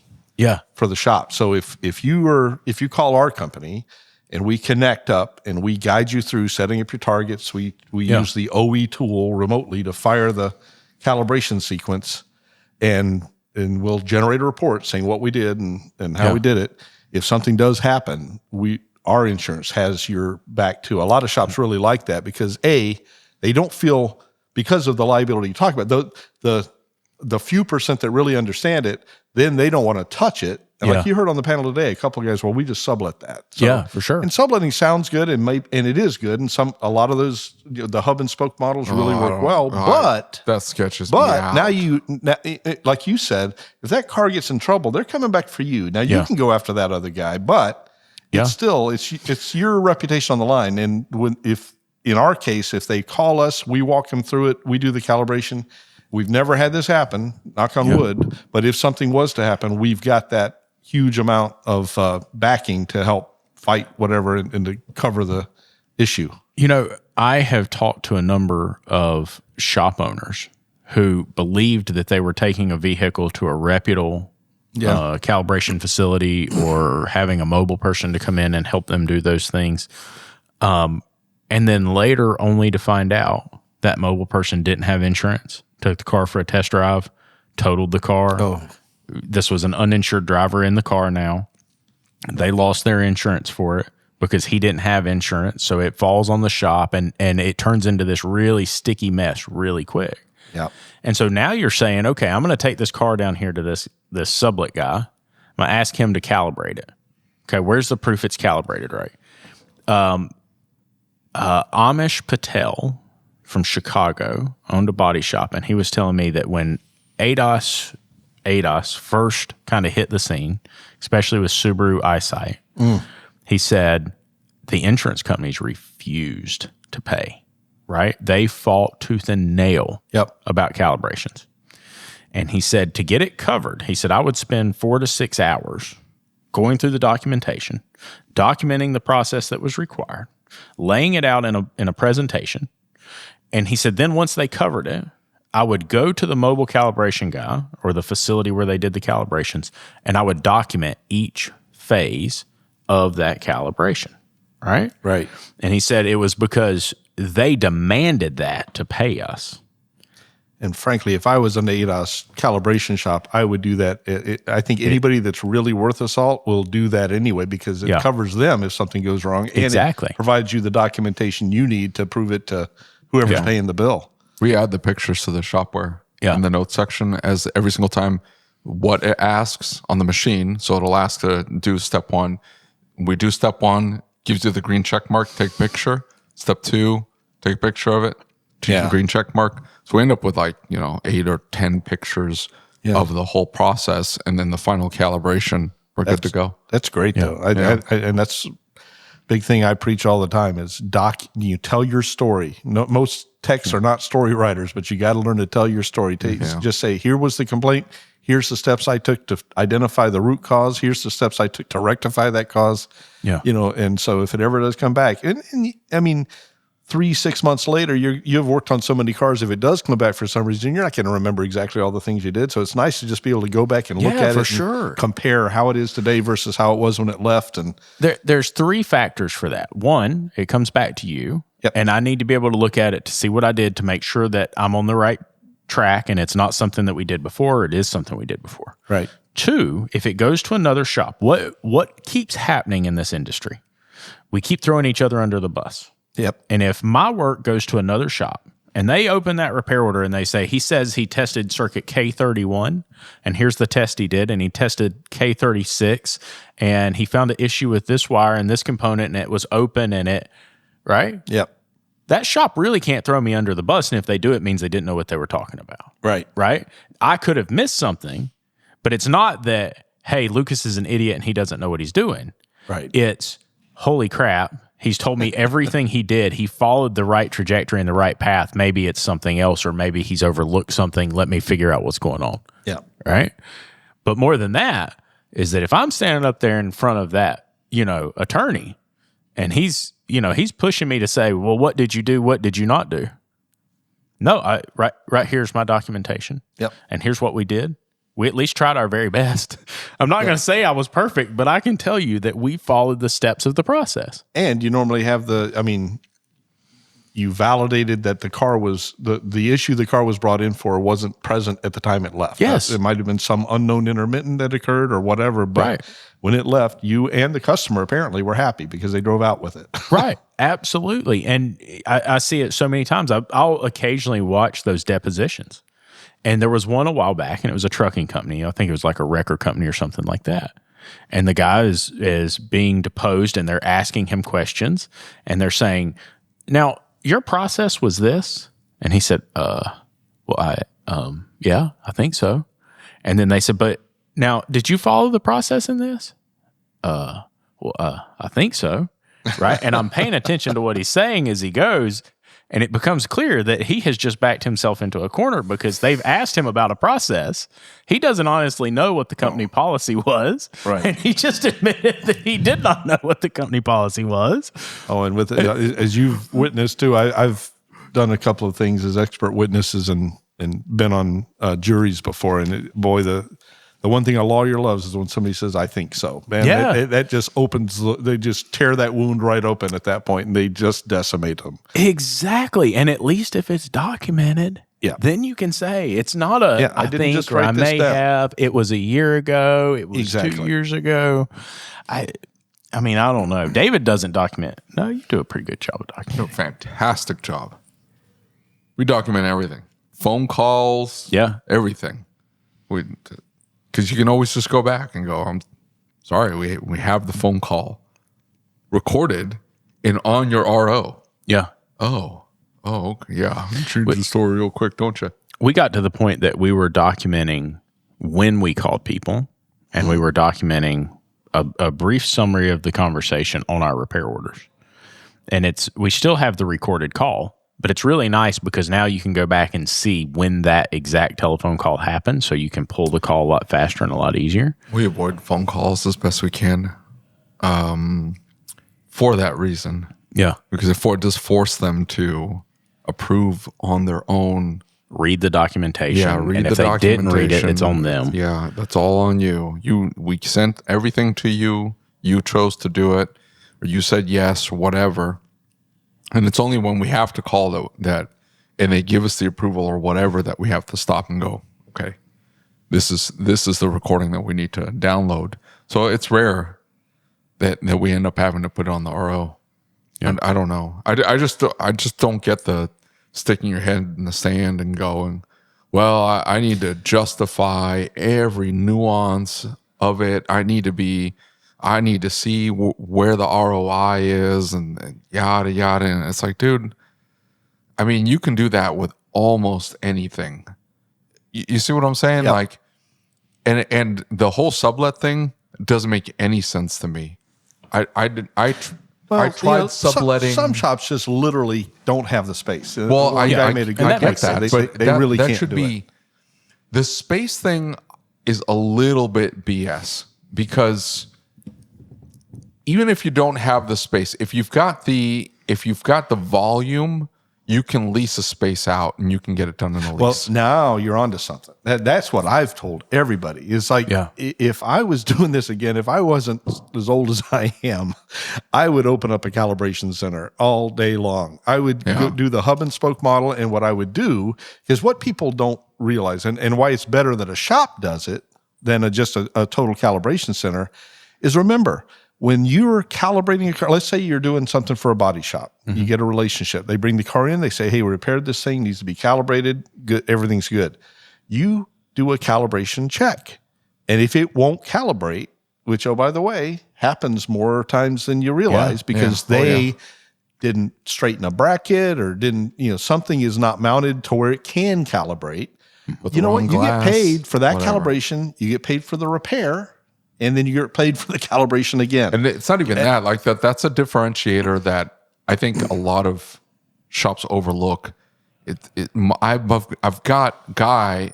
[SPEAKER 3] for the shop. So if you call our company and we connect up and we guide you through setting up your targets, we use the OE tool remotely to fire the calibration sequence and we'll generate a report saying what we did and how we did it. If something does happen, our insurance has your back too. A lot of shops really like that because they don't feel, because of the liability you talk about, the few percent that really understand it, then they don't want to touch it. And like you heard on the panel today, a couple of guys, well, we just sublet that. So,
[SPEAKER 1] for sure.
[SPEAKER 3] And subletting sounds good and it is good. And a lot of those, the hub and spoke models really work well. But
[SPEAKER 2] that sketches me out.
[SPEAKER 3] now like you said, if that car gets in trouble, they're coming back for you. Now you can go after that other guy, but it's still, it's your reputation on the line. And in our case, if they call us, we walk them through it, we do the calibration. We've never had this happen, knock on wood, but if something was to happen, we've got that huge amount of backing to help fight whatever and to cover the issue.
[SPEAKER 1] I have talked to a number of shop owners who believed that they were taking a vehicle to a reputable calibration facility or having a mobile person to come in and help them do those things. And then later only to find out that mobile person didn't have insurance, took the car for a test drive, totaled the car. Oh. This was an uninsured driver in the car now. They lost their insurance for it because he didn't have insurance. So it falls on the shop and it turns into this really sticky mess really quick.
[SPEAKER 3] Yeah.
[SPEAKER 1] And so now you're saying, okay, I'm going to take this car down here to this sublet guy. I'm going to ask him to calibrate it. Okay, where's the proof it's calibrated right? Amish Patel from Chicago owned a body shop, and he was telling me that when ADAS first kind of hit the scene, especially with Subaru Eyesight, he said the insurance companies refused to pay, right? They fought tooth and nail about calibrations. And he said to get it covered, he said, I would spend 4 to 6 hours going through the documentation, documenting the process that was required, laying it out in a presentation. And he said, then once they covered it, I would go to the mobile calibration guy or the facility where they did the calibrations, and I would document each phase of that calibration, right?
[SPEAKER 3] Right.
[SPEAKER 1] And he said it was because they demanded that to pay us.
[SPEAKER 3] And frankly, if I was an ADAS calibration shop, I would do that. I think anybody that's really worth a salt will do that anyway because it covers them if something goes wrong. And it provides you the documentation you need to prove it to whoever's paying the bill.
[SPEAKER 2] We add the pictures to the Shop-Ware in the notes section as every single time what it asks on the machine. So it'll ask to do step 1. We do step 1, gives you the green check mark, take a picture. Step 2, take a picture of it, take the green check mark. So we end up with 8 or 10 pictures of the whole process. And then the final calibration, we're good to go.
[SPEAKER 3] That's great though. And that's big thing I preach all the time is you tell your story. No, most techs are not story writers, but you got to learn to tell your story. Just say, here was the complaint. Here's the steps I took to identify the root cause. Here's the steps I took to rectify that cause.
[SPEAKER 1] Yeah.
[SPEAKER 3] And so if it ever does come back, and I mean, 3-6 months later, you've worked on so many cars. If it does come back for some reason, you're not going to remember exactly all the things you did. So it's nice to just be able to go back and look at it and compare how it is today versus how it was when it left. And
[SPEAKER 1] there's 3 factors for that. One, it comes back to you, and I need to be able to look at it to see what I did to make sure that I'm on the right track and it's not something that we did before, or it is something we did before.
[SPEAKER 3] Right.
[SPEAKER 1] 2, if it goes to another shop, what keeps happening in this industry? We keep throwing each other under the bus.
[SPEAKER 3] Yep.
[SPEAKER 1] And if my work goes to another shop and they open that repair order and they say, he says he tested circuit K31 and here's the test he did, and he tested K36 and he found an issue with this wire and this component and it was open and it, right?
[SPEAKER 3] Yep.
[SPEAKER 1] That shop really can't throw me under the bus. And if they do, it means they didn't know what they were talking about.
[SPEAKER 3] Right.
[SPEAKER 1] Right? I could have missed something, but it's not that, hey, Lucas is an idiot and he doesn't know what he's doing.
[SPEAKER 3] Right.
[SPEAKER 1] It's, holy crap, he's told me everything he did. He followed the right trajectory and the right path. Maybe it's something else, or maybe he's overlooked something. Let me figure out what's going on.
[SPEAKER 3] Yeah.
[SPEAKER 1] Right? But more than that is that if I'm standing up there in front of that, attorney, and he's pushing me to say, well, what did you do? What did you not do? No, right here's my documentation.
[SPEAKER 3] Yep.
[SPEAKER 1] And here's what we did. We at least tried our very best. I'm not going to say I was perfect, but I can tell you that we followed the steps of the process.
[SPEAKER 3] And you normally have you validated that the car was, the issue the car was brought in for wasn't present at the time it left.
[SPEAKER 1] Yes.
[SPEAKER 3] It might have been some unknown intermittent that occurred or whatever, but when it left, you and the customer apparently were happy because they drove out with it.
[SPEAKER 1] Right. Absolutely. And I see it so many times. I'll occasionally watch those depositions. And there was one a while back, and it was a trucking company. I think it was like a wrecker company or something like that. And the guy is being deposed, and they're asking him questions, and they're saying, now, your process was this? And he said, yeah, I think so. And then they said, but now, did you follow the process in this? I think so. Right. And I'm paying attention to what he's saying as he goes. And it becomes clear that he has just backed himself into a corner because they've asked him about a process. He doesn't honestly know what the company policy was.
[SPEAKER 3] Right.
[SPEAKER 1] And he just admitted that he did not know what the company policy was.
[SPEAKER 3] Oh, and with as you've witnessed too, I've done a couple of things as expert witnesses and been on juries before. And the one thing a lawyer loves is when somebody says, I think so. Man,
[SPEAKER 1] yeah.
[SPEAKER 3] that just opens, they just tear that wound right open at that point and they just decimate them.
[SPEAKER 1] Exactly. And at least if it's documented, then you can say it's not I didn't just write this down. Have. It was a year ago. It was 2 years ago. I mean, I don't know. David doesn't document. No, you do a pretty good job of documenting.
[SPEAKER 2] You do a fantastic job. We document everything. Phone calls.
[SPEAKER 1] Yeah.
[SPEAKER 2] Everything. Because you can always just go back and go, I'm sorry, we have the phone call recorded and on your RO.
[SPEAKER 1] Yeah.
[SPEAKER 2] Oh, okay. Yeah. Change the story real quick, don't you?
[SPEAKER 1] We got to the point that we were documenting when we called people, and we were documenting a brief summary of the conversation on our repair orders. And we still have the recorded call, but it's really nice because now you can go back and see when that exact telephone call happened, so you can pull the call a lot faster and a lot easier.
[SPEAKER 2] We avoid phone calls as best we can for that reason.
[SPEAKER 1] Yeah.
[SPEAKER 2] Because it does force them to approve on their own.
[SPEAKER 1] Read the documentation.
[SPEAKER 2] Yeah, read
[SPEAKER 1] and
[SPEAKER 2] the
[SPEAKER 1] if they
[SPEAKER 2] documentation.
[SPEAKER 1] didn't read it, it's on them.
[SPEAKER 2] Yeah, that's all on you. We sent everything to you. You chose to do it, or you said yes, or whatever. And it's only when we have to call that, and they give us the approval or whatever, that we have to stop and go, okay, this is the recording that we need to download. So it's rare that we end up having to put it on the RO. Yeah. And I don't know. I just don't get the sticking your head in the sand and going, well, I need to justify every nuance of it. I need to see where the ROI is and yada, yada. And it's like, dude, I mean, you can do that with almost anything. You see what I'm saying?
[SPEAKER 3] Yep.
[SPEAKER 2] Like, and the whole sublet thing doesn't make any sense to me. I
[SPEAKER 3] Well,
[SPEAKER 2] I tried subletting.
[SPEAKER 3] Some shops just literally don't have the space.
[SPEAKER 2] Well,
[SPEAKER 3] One guy made a good
[SPEAKER 2] I
[SPEAKER 3] point
[SPEAKER 2] get that,
[SPEAKER 3] there.
[SPEAKER 2] but
[SPEAKER 3] They really
[SPEAKER 2] that
[SPEAKER 3] can't
[SPEAKER 2] should
[SPEAKER 3] do
[SPEAKER 2] be
[SPEAKER 3] it.
[SPEAKER 2] the space thing is a little bit BS because even if you don't have the space, if you've got the volume, you can lease a space out and you can get it done in a
[SPEAKER 3] Well,
[SPEAKER 2] lease.
[SPEAKER 3] now you're onto something. That's what I've told everybody. It's like, if I was doing this again, if I wasn't as old as I am, I would open up a calibration center all day long. I would go do the hub and spoke model. And what I would do is what people don't realize, and why it's better that a shop does it than just a total calibration center, is remember, when you're calibrating a car, let's say you're doing something for a body shop, you get a relationship. They bring the car in, they say, hey, we repaired this thing, needs to be calibrated, good, everything's good. You do a calibration check. And if it won't calibrate, which, oh, by the way, happens more times than you realize because they didn't straighten a bracket or didn't, something is not mounted to where it can calibrate. You know what? You get paid for that calibration, you get paid for the repair, and then you get paid for the calibration again.
[SPEAKER 2] And it's not even that. Like that's a differentiator that I think a lot of shops overlook. I've got a guy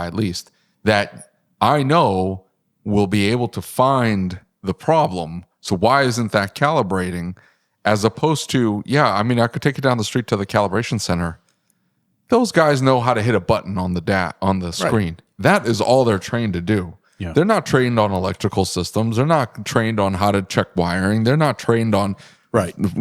[SPEAKER 2] at least that I know will be able to find the problem. So why isn't that calibrating? As opposed to, I could take it down the street to the calibration center. Those guys know how to hit a button on the screen. That is all they're trained to do. Yeah. They're not trained on electrical systems. They're not trained on how to check wiring. They're not trained on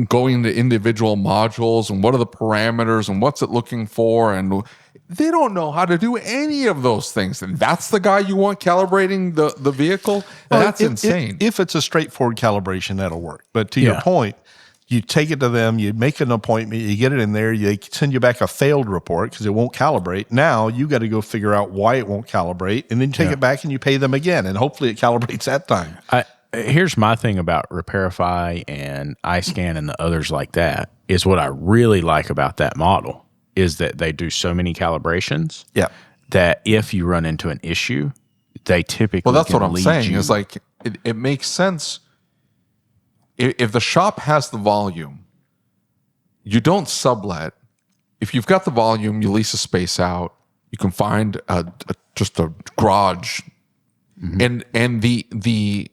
[SPEAKER 2] going into individual modules and what are the parameters and what's it looking for. And they don't know how to do any of those things. And that's the guy you want calibrating the vehicle? That's insane.
[SPEAKER 3] If it's a straightforward calibration, that'll work. But to your point, you take it to them, you make an appointment, you get it in there, they send you back a failed report because it won't calibrate. Now you got to go figure out why it won't calibrate, and then you take it back and you pay them again, and hopefully it calibrates that time.
[SPEAKER 1] Here's my thing about Repairify and iScan and the others like that is what I really like about that model is that they do so many calibrations that if you run into an issue, they typically
[SPEAKER 2] that's
[SPEAKER 1] can
[SPEAKER 2] what I'm
[SPEAKER 1] lead
[SPEAKER 2] saying.
[SPEAKER 1] you.
[SPEAKER 2] It's like it makes sense. If the shop has the volume, you don't sublet. If you've got the volume, you lease a space out. You can find just a garage, and the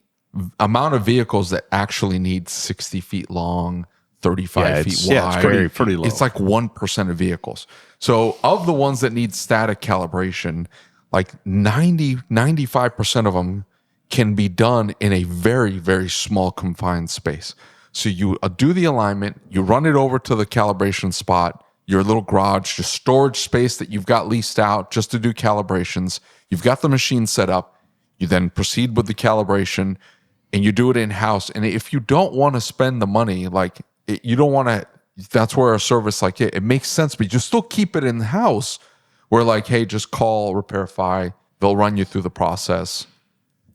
[SPEAKER 2] amount of vehicles that actually need 60 feet long, 35 feet wide,
[SPEAKER 3] it's pretty low.
[SPEAKER 2] It's like 1% of vehicles. So of the ones that need static calibration, like 95% of them can be done in a very, very small confined space. So you do the alignment, you run it over to the calibration spot, your little garage, your storage space that you've got leased out just to do calibrations. You've got the machine set up. You then proceed with the calibration and you do it in-house. And if you don't want to spend the money, you don't want to, that's where a service like it makes sense, but you still keep it in-house where hey, just call Repairify. They'll run you through the process.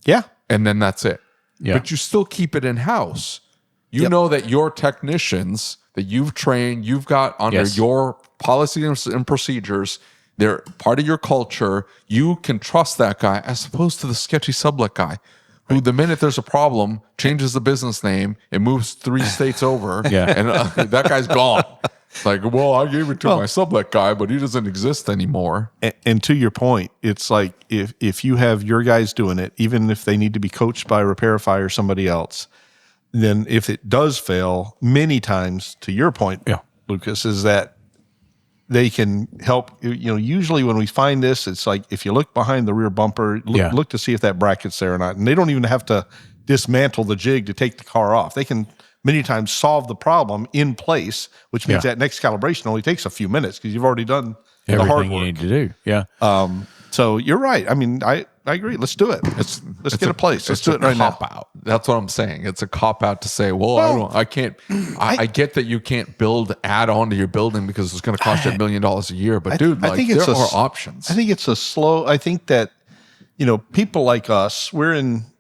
[SPEAKER 3] Yeah.
[SPEAKER 2] And then that's it.
[SPEAKER 1] Yeah.
[SPEAKER 2] But you still keep it in-house. You know that your technicians that you've trained, you've got under your policies and procedures, they're part of your culture. You can trust that guy as opposed to the sketchy sublet guy who the minute there's a problem changes the business name and moves 3 states over and that guy's gone. It's like, well, I gave it to my sublet guy, but he doesn't exist anymore.
[SPEAKER 3] And to your point, it's like if you have your guys doing it, even if they need to be coached by Repairify or somebody else, then if it does fail, many times, to your point, Lucas, is that they can help. Usually when we find this, it's like if you look behind the rear bumper, look to see if that bracket's there or not. And they don't even have to dismantle the jig to take the car off. They can many times solve the problem in place, which means that next calibration only takes a few minutes because you've already done the hard work
[SPEAKER 1] you need to do. Yeah.
[SPEAKER 3] So you're right. I mean, I agree. Let's do it. Let's get a place. Let's do it right now.
[SPEAKER 2] Cop-out. That's what I'm saying. It's a cop-out to say, I can't. I get that you can't add on to your building because it's going to cost you $1 million a year. But dude, I think there are options.
[SPEAKER 3] I think it's a slow. I think that people like us,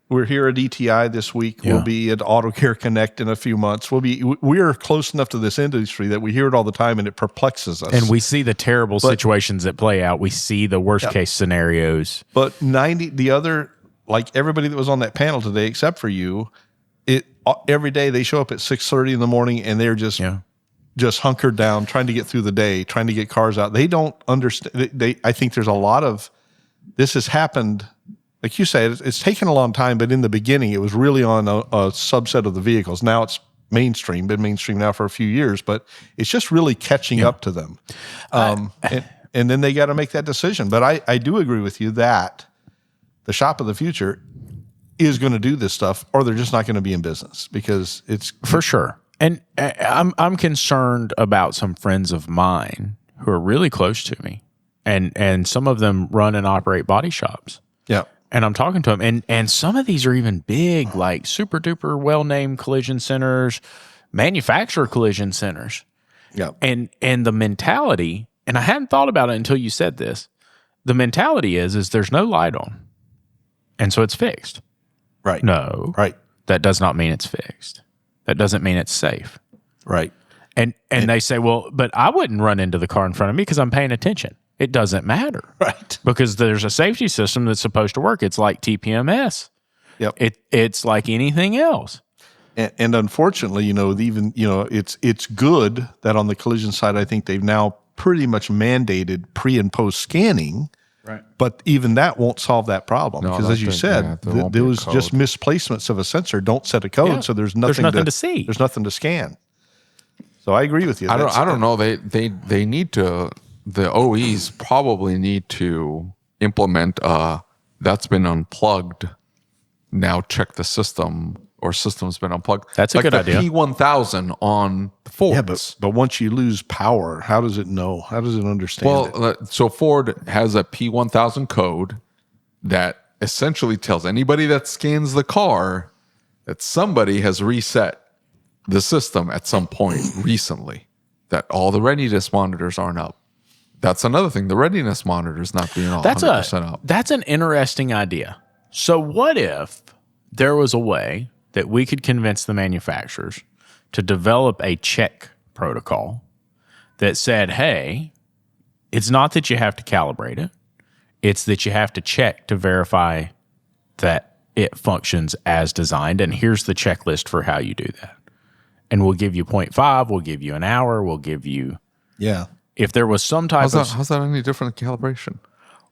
[SPEAKER 3] we're here at ETI this week. We'll be at AutoCare Connect in a few months. We're close enough to this industry that we hear it all the time, and it perplexes us.
[SPEAKER 1] And we see the terrible situations that play out. We see the worst case scenarios.
[SPEAKER 3] But 90, the other, like everybody that was on that panel today, except for you, every day they show up at 6:30 in the morning and they're just hunkered down, trying to get through the day, trying to get cars out. They don't understand. I think there's a lot of this has happened. Like you say, it's taken a long time, but in the beginning, it was really on a subset of the vehicles. Now it's been mainstream now for a few years, but it's just really catching up to them. And then they got to make that decision. But I do agree with you that the shop of the future is going to do this stuff, or they're just not going to be in business because it's
[SPEAKER 1] for sure. And I'm concerned about some friends of mine who are really close to me, and some of them run and operate body shops.
[SPEAKER 3] Yeah.
[SPEAKER 1] And I'm talking to them, and some of these are even big, like super duper well-named collision centers, manufacturer collision centers.
[SPEAKER 3] Yeah.
[SPEAKER 1] And the mentality, and I hadn't thought about it until you said this, the mentality is there's no light on. And so it's fixed.
[SPEAKER 3] Right.
[SPEAKER 1] No.
[SPEAKER 3] Right.
[SPEAKER 1] That does not mean it's fixed. That doesn't mean it's safe.
[SPEAKER 3] Right.
[SPEAKER 1] And they say, well, but I wouldn't run into the car in front of me because I'm paying attention. It doesn't matter.
[SPEAKER 3] Right.
[SPEAKER 1] Because there's a safety system that's supposed to work. It's like TPMS.
[SPEAKER 3] Yep.
[SPEAKER 1] It's like anything else.
[SPEAKER 3] And unfortunately, it's good that on the collision side, I think they've now pretty much mandated pre and post scanning.
[SPEAKER 1] Right.
[SPEAKER 3] But even that won't solve that problem because, as you said, there was just misplacements of a sensor don't set a code,
[SPEAKER 1] Yeah.
[SPEAKER 3] so there's nothing
[SPEAKER 1] to see.
[SPEAKER 3] There's nothing to scan. So I agree with you.
[SPEAKER 2] I don't know. They need to. The OEs probably need to implement that's been unplugged. Now check the system, or system's been unplugged.
[SPEAKER 1] That's a good idea.
[SPEAKER 2] P1000 on the Fords.
[SPEAKER 3] Yeah, but once you lose power, how does it know? How does it understand it?
[SPEAKER 2] Well, so Ford has a P1000 code that essentially tells anybody that scans the car that somebody has reset the system at some point recently, that all the readiness monitors aren't up. That's another thing. The readiness monitor is not being all 100% up.
[SPEAKER 1] That's an interesting idea. So what if there was a way that we could convince the manufacturers to develop a check protocol that said, hey, it's not that you have to calibrate it. It's that you have to check to verify that it functions as designed. And here's the checklist for how you do that. And we'll give you 0.5, we'll give you an hour, we'll give you...
[SPEAKER 3] Yeah.
[SPEAKER 1] If there was some type of...
[SPEAKER 2] How's that any different than calibration?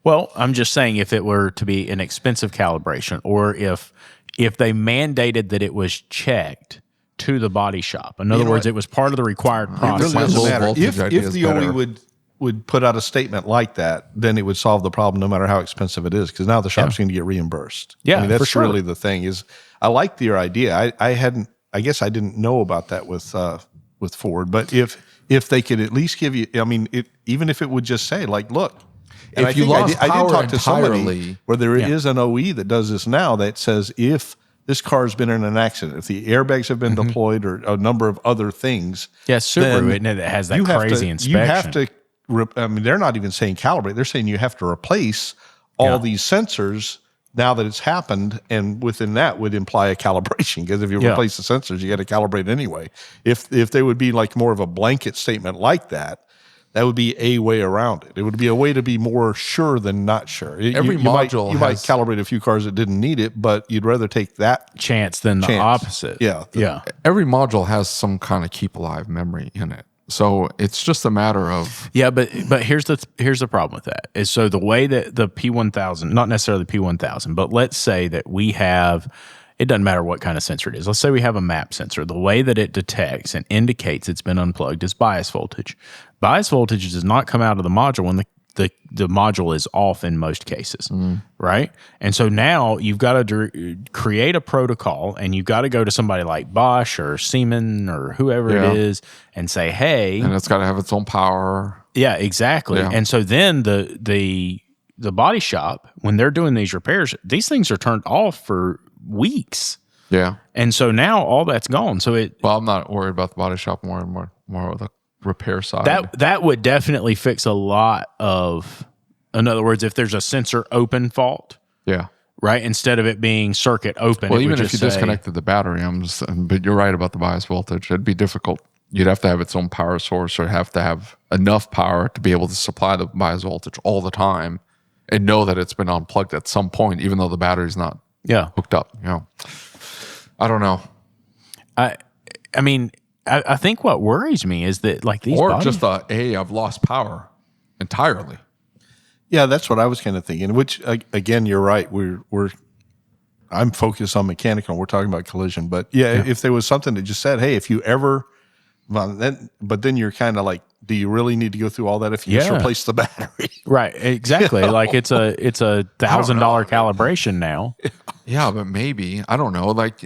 [SPEAKER 1] Well, I'm just saying if it were to be an expensive calibration, or if they mandated that it was checked to the body shop. In other words, it was part of the required
[SPEAKER 3] It
[SPEAKER 1] process.
[SPEAKER 3] really doesn't
[SPEAKER 2] Low
[SPEAKER 3] matter.
[SPEAKER 2] voltage idea
[SPEAKER 3] If
[SPEAKER 2] is
[SPEAKER 3] the
[SPEAKER 2] better.
[SPEAKER 3] OE would put out a statement like that, then it would solve the problem no matter how expensive it is, because now the shop's going to get reimbursed.
[SPEAKER 1] Yeah,
[SPEAKER 3] I mean, that's
[SPEAKER 1] for sure.
[SPEAKER 3] really the thing. Is I like your idea. I guess I didn't know about that with Ford, but if they could at least give you, I mean, even if it would just say like, look, and
[SPEAKER 2] If you lost
[SPEAKER 3] I did
[SPEAKER 2] power
[SPEAKER 3] talk to somebody
[SPEAKER 2] entirely-
[SPEAKER 3] where there is an OE that does this now that says if this car's been in an accident, if the airbags have been deployed, or a number of other things.
[SPEAKER 1] Yeah, Subaru, isn't it, that has that crazy inspection.
[SPEAKER 3] You have to, I mean, they're not even saying calibrate. They're saying you have to replace all these sensors now that it's happened. And within that would imply a calibration, because if you replace the sensors, you got to calibrate anyway. If there would be like more of a blanket statement like that, that would be a way around it. It would be a way to be more sure than not sure.
[SPEAKER 2] Every module
[SPEAKER 3] you might
[SPEAKER 2] has-
[SPEAKER 3] calibrate a few cars that didn't need it, but you'd rather take that
[SPEAKER 1] chance than the
[SPEAKER 3] chance.
[SPEAKER 1] opposite.
[SPEAKER 3] Yeah.
[SPEAKER 1] Yeah.
[SPEAKER 2] Every module has some kind of keep alive memory in it. So it's just a matter of...
[SPEAKER 1] Yeah, but here's the problem with that is, so the way that the P1000, not necessarily the P1000, but let's say that we have, it doesn't matter what kind of sensor it is. Let's say we have a map sensor. The way that it detects and indicates it's been unplugged is bias voltage. Bias voltage does not come out of the module when the module is off in most cases, right? And so now you've got to create a protocol, and you've got to go to somebody like Bosch or Siemens or whoever it is and say, hey.
[SPEAKER 2] And it's got to have its own power.
[SPEAKER 1] Yeah, exactly.
[SPEAKER 2] Yeah.
[SPEAKER 1] And so then the body shop, when they're doing these repairs, these things are turned off for weeks.
[SPEAKER 2] Yeah.
[SPEAKER 1] And so now all that's gone. So
[SPEAKER 2] Well, I'm not worried about the body shop, more of the repair side.
[SPEAKER 1] that would definitely fix a lot of, in other words, if there's a sensor open fault,
[SPEAKER 2] yeah.
[SPEAKER 1] right? Instead of it being circuit open.
[SPEAKER 2] Well,
[SPEAKER 1] it
[SPEAKER 2] even
[SPEAKER 1] would
[SPEAKER 2] if you
[SPEAKER 1] just say-
[SPEAKER 2] disconnected the battery, but you're right about the bias voltage. It'd be difficult. You'd have to have its own power source, or have to have enough power to be able to supply the bias voltage all the time and know that it's been unplugged at some point, even though the battery's not
[SPEAKER 1] Yeah.
[SPEAKER 2] hooked up. I don't know.
[SPEAKER 1] I mean, I think what worries me is that like these
[SPEAKER 2] Or
[SPEAKER 1] bodies,
[SPEAKER 2] just I've lost power entirely.
[SPEAKER 3] Yeah, that's what I was kind of thinking. Which again, you're right. I'm focused on mechanical. We're talking about collision, but yeah, if there was something that just said, "Hey, if you ever," but then you're kind of like, do you really need to go through all that if you just replace the battery?
[SPEAKER 1] right? Exactly. Like it's a $1,000 calibration now.
[SPEAKER 2] Yeah, but maybe I don't know. Like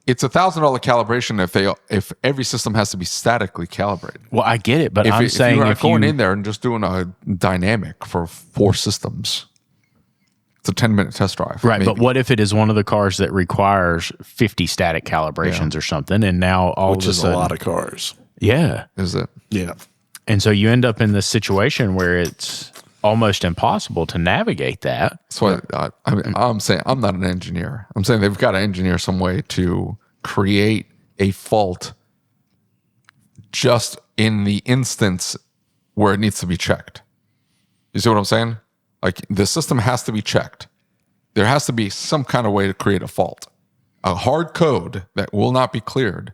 [SPEAKER 2] it's $1,000 calibration if every system has to be statically calibrated.
[SPEAKER 1] Well, I get it, but I'm saying
[SPEAKER 2] if you're
[SPEAKER 1] if
[SPEAKER 2] going in there and just doing a dynamic for 4 systems, it's a 10-minute test drive.
[SPEAKER 1] right?
[SPEAKER 2] maybe.
[SPEAKER 1] But what if it is one of the cars that requires 50 static calibrations or something, and now all
[SPEAKER 3] Which
[SPEAKER 1] of a
[SPEAKER 3] is
[SPEAKER 1] sudden,
[SPEAKER 3] a lot of cars.
[SPEAKER 1] yeah,
[SPEAKER 2] Is it?
[SPEAKER 3] Yeah.
[SPEAKER 1] and so you end up in this situation where it's almost impossible to navigate that.
[SPEAKER 2] That's why I'm saying I'm not an engineer. I'm saying they've got to engineer some way to create a fault just in the instance where it needs to be checked. You see what I'm saying? Like the system has to be checked. There has to be some kind of way to create a fault, a hard code that will not be cleared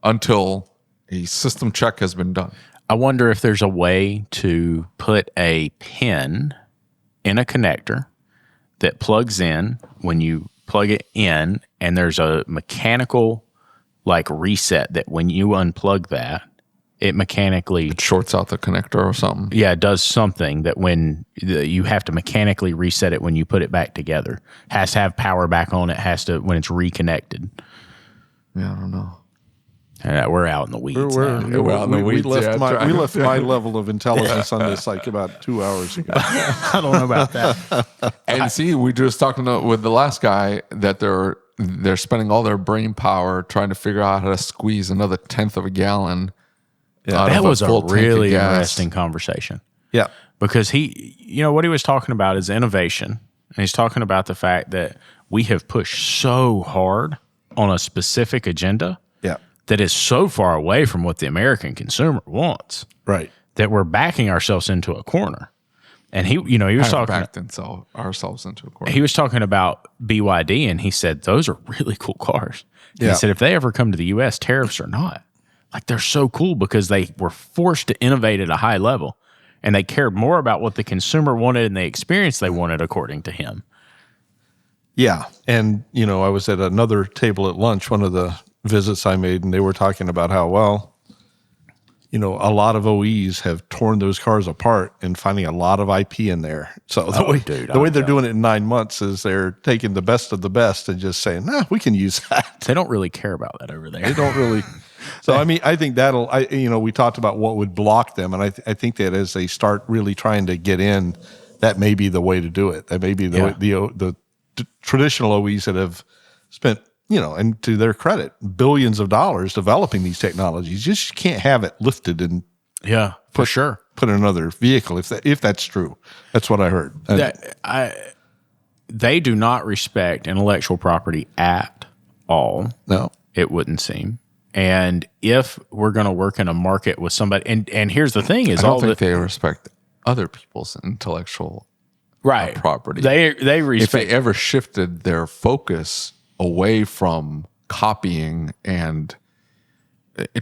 [SPEAKER 2] until a system check has been done.
[SPEAKER 1] I wonder if there's a way to put a pin in a connector that plugs in when you plug it in, and there's a mechanical like reset that when you unplug that, it mechanically
[SPEAKER 2] Shorts out the connector or something.
[SPEAKER 1] it does something that when you have to mechanically reset it when you put it back together. Has to have power back on it, has to when it's reconnected.
[SPEAKER 2] Yeah, I don't know.
[SPEAKER 1] We're out in the weeds.
[SPEAKER 3] We're out in the
[SPEAKER 2] weeds,
[SPEAKER 3] we
[SPEAKER 2] yeah,
[SPEAKER 3] left my level of intelligence on this like about 2 hours ago.
[SPEAKER 1] I don't know about that.
[SPEAKER 2] And see, we just talking with the last guy that they're spending all their brain power trying to figure out how to squeeze another 1/10 of a gallon. Out
[SPEAKER 1] That
[SPEAKER 2] of
[SPEAKER 1] was a
[SPEAKER 2] full tank of
[SPEAKER 1] really
[SPEAKER 2] gas.
[SPEAKER 1] interesting conversation.
[SPEAKER 3] Yeah.
[SPEAKER 1] Because what he was talking about is innovation. And he's talking about the fact that we have pushed so hard on a specific agenda
[SPEAKER 3] Yeah.
[SPEAKER 1] that is so far away from what the American consumer wants
[SPEAKER 3] Right.
[SPEAKER 1] that we're backing ourselves into a corner. And he was talking
[SPEAKER 2] Backed ourselves into a corner.
[SPEAKER 1] he was talking about BYD, and he said those are really cool cars. And
[SPEAKER 3] Yeah.
[SPEAKER 1] He said if they ever come to the U.S., tariffs or not, like they're so cool because they were forced to innovate at a high level, and they cared more about what the consumer wanted and the experience they wanted, according to him.
[SPEAKER 3] Yeah. And, I was at another table at lunch, one of the visits I made, and they were talking about how, a lot of OEs have torn those cars apart and finding a lot of IP in there. So the way they're doing it in 9 months is they're taking the best of the best and just saying, we can use that.
[SPEAKER 1] They don't really care about that over there.
[SPEAKER 3] They don't really. So, I think we talked about what would block them. And I think that as they start really trying to get in, that may be the way to do it. That may be the traditional OEs that have spent, and to their credit, billions of dollars developing these technologies. You just can't have it lifted and
[SPEAKER 1] for sure.
[SPEAKER 3] put in another vehicle if that's true. That's what I heard.
[SPEAKER 1] They do not respect intellectual property at all.
[SPEAKER 3] No.
[SPEAKER 1] It wouldn't seem. And if we're going to work in a market with somebody, and here's the thing is
[SPEAKER 2] I don't think they respect other people's intellectual property.
[SPEAKER 1] They respect.
[SPEAKER 2] If they ever shifted their focus away from copying and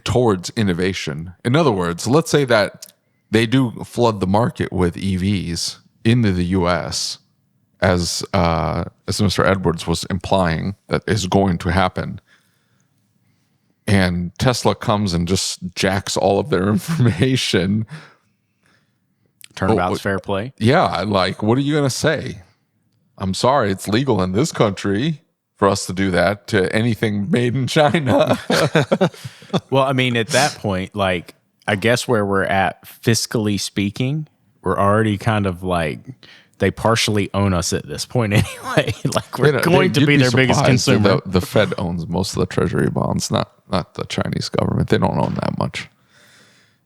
[SPEAKER 2] towards innovation. In other words, let's say that they do flood the market with EVs into the U.S., as Mr. Edwards was implying that is going to happen. And Tesla comes and just jacks all of their information.
[SPEAKER 1] Turnabout's fair play.
[SPEAKER 2] Yeah, like, what are you going to say? I'm sorry, it's legal in this country for us to do that to anything made in China.
[SPEAKER 1] Well, I mean, at that point, like, I guess where we're at, fiscally speaking, we're already kind of like, they partially own us at this point anyway. Like, we're going to be their biggest consumer.
[SPEAKER 2] The Fed owns most of the treasury bonds, not the Chinese government. They don't own that much.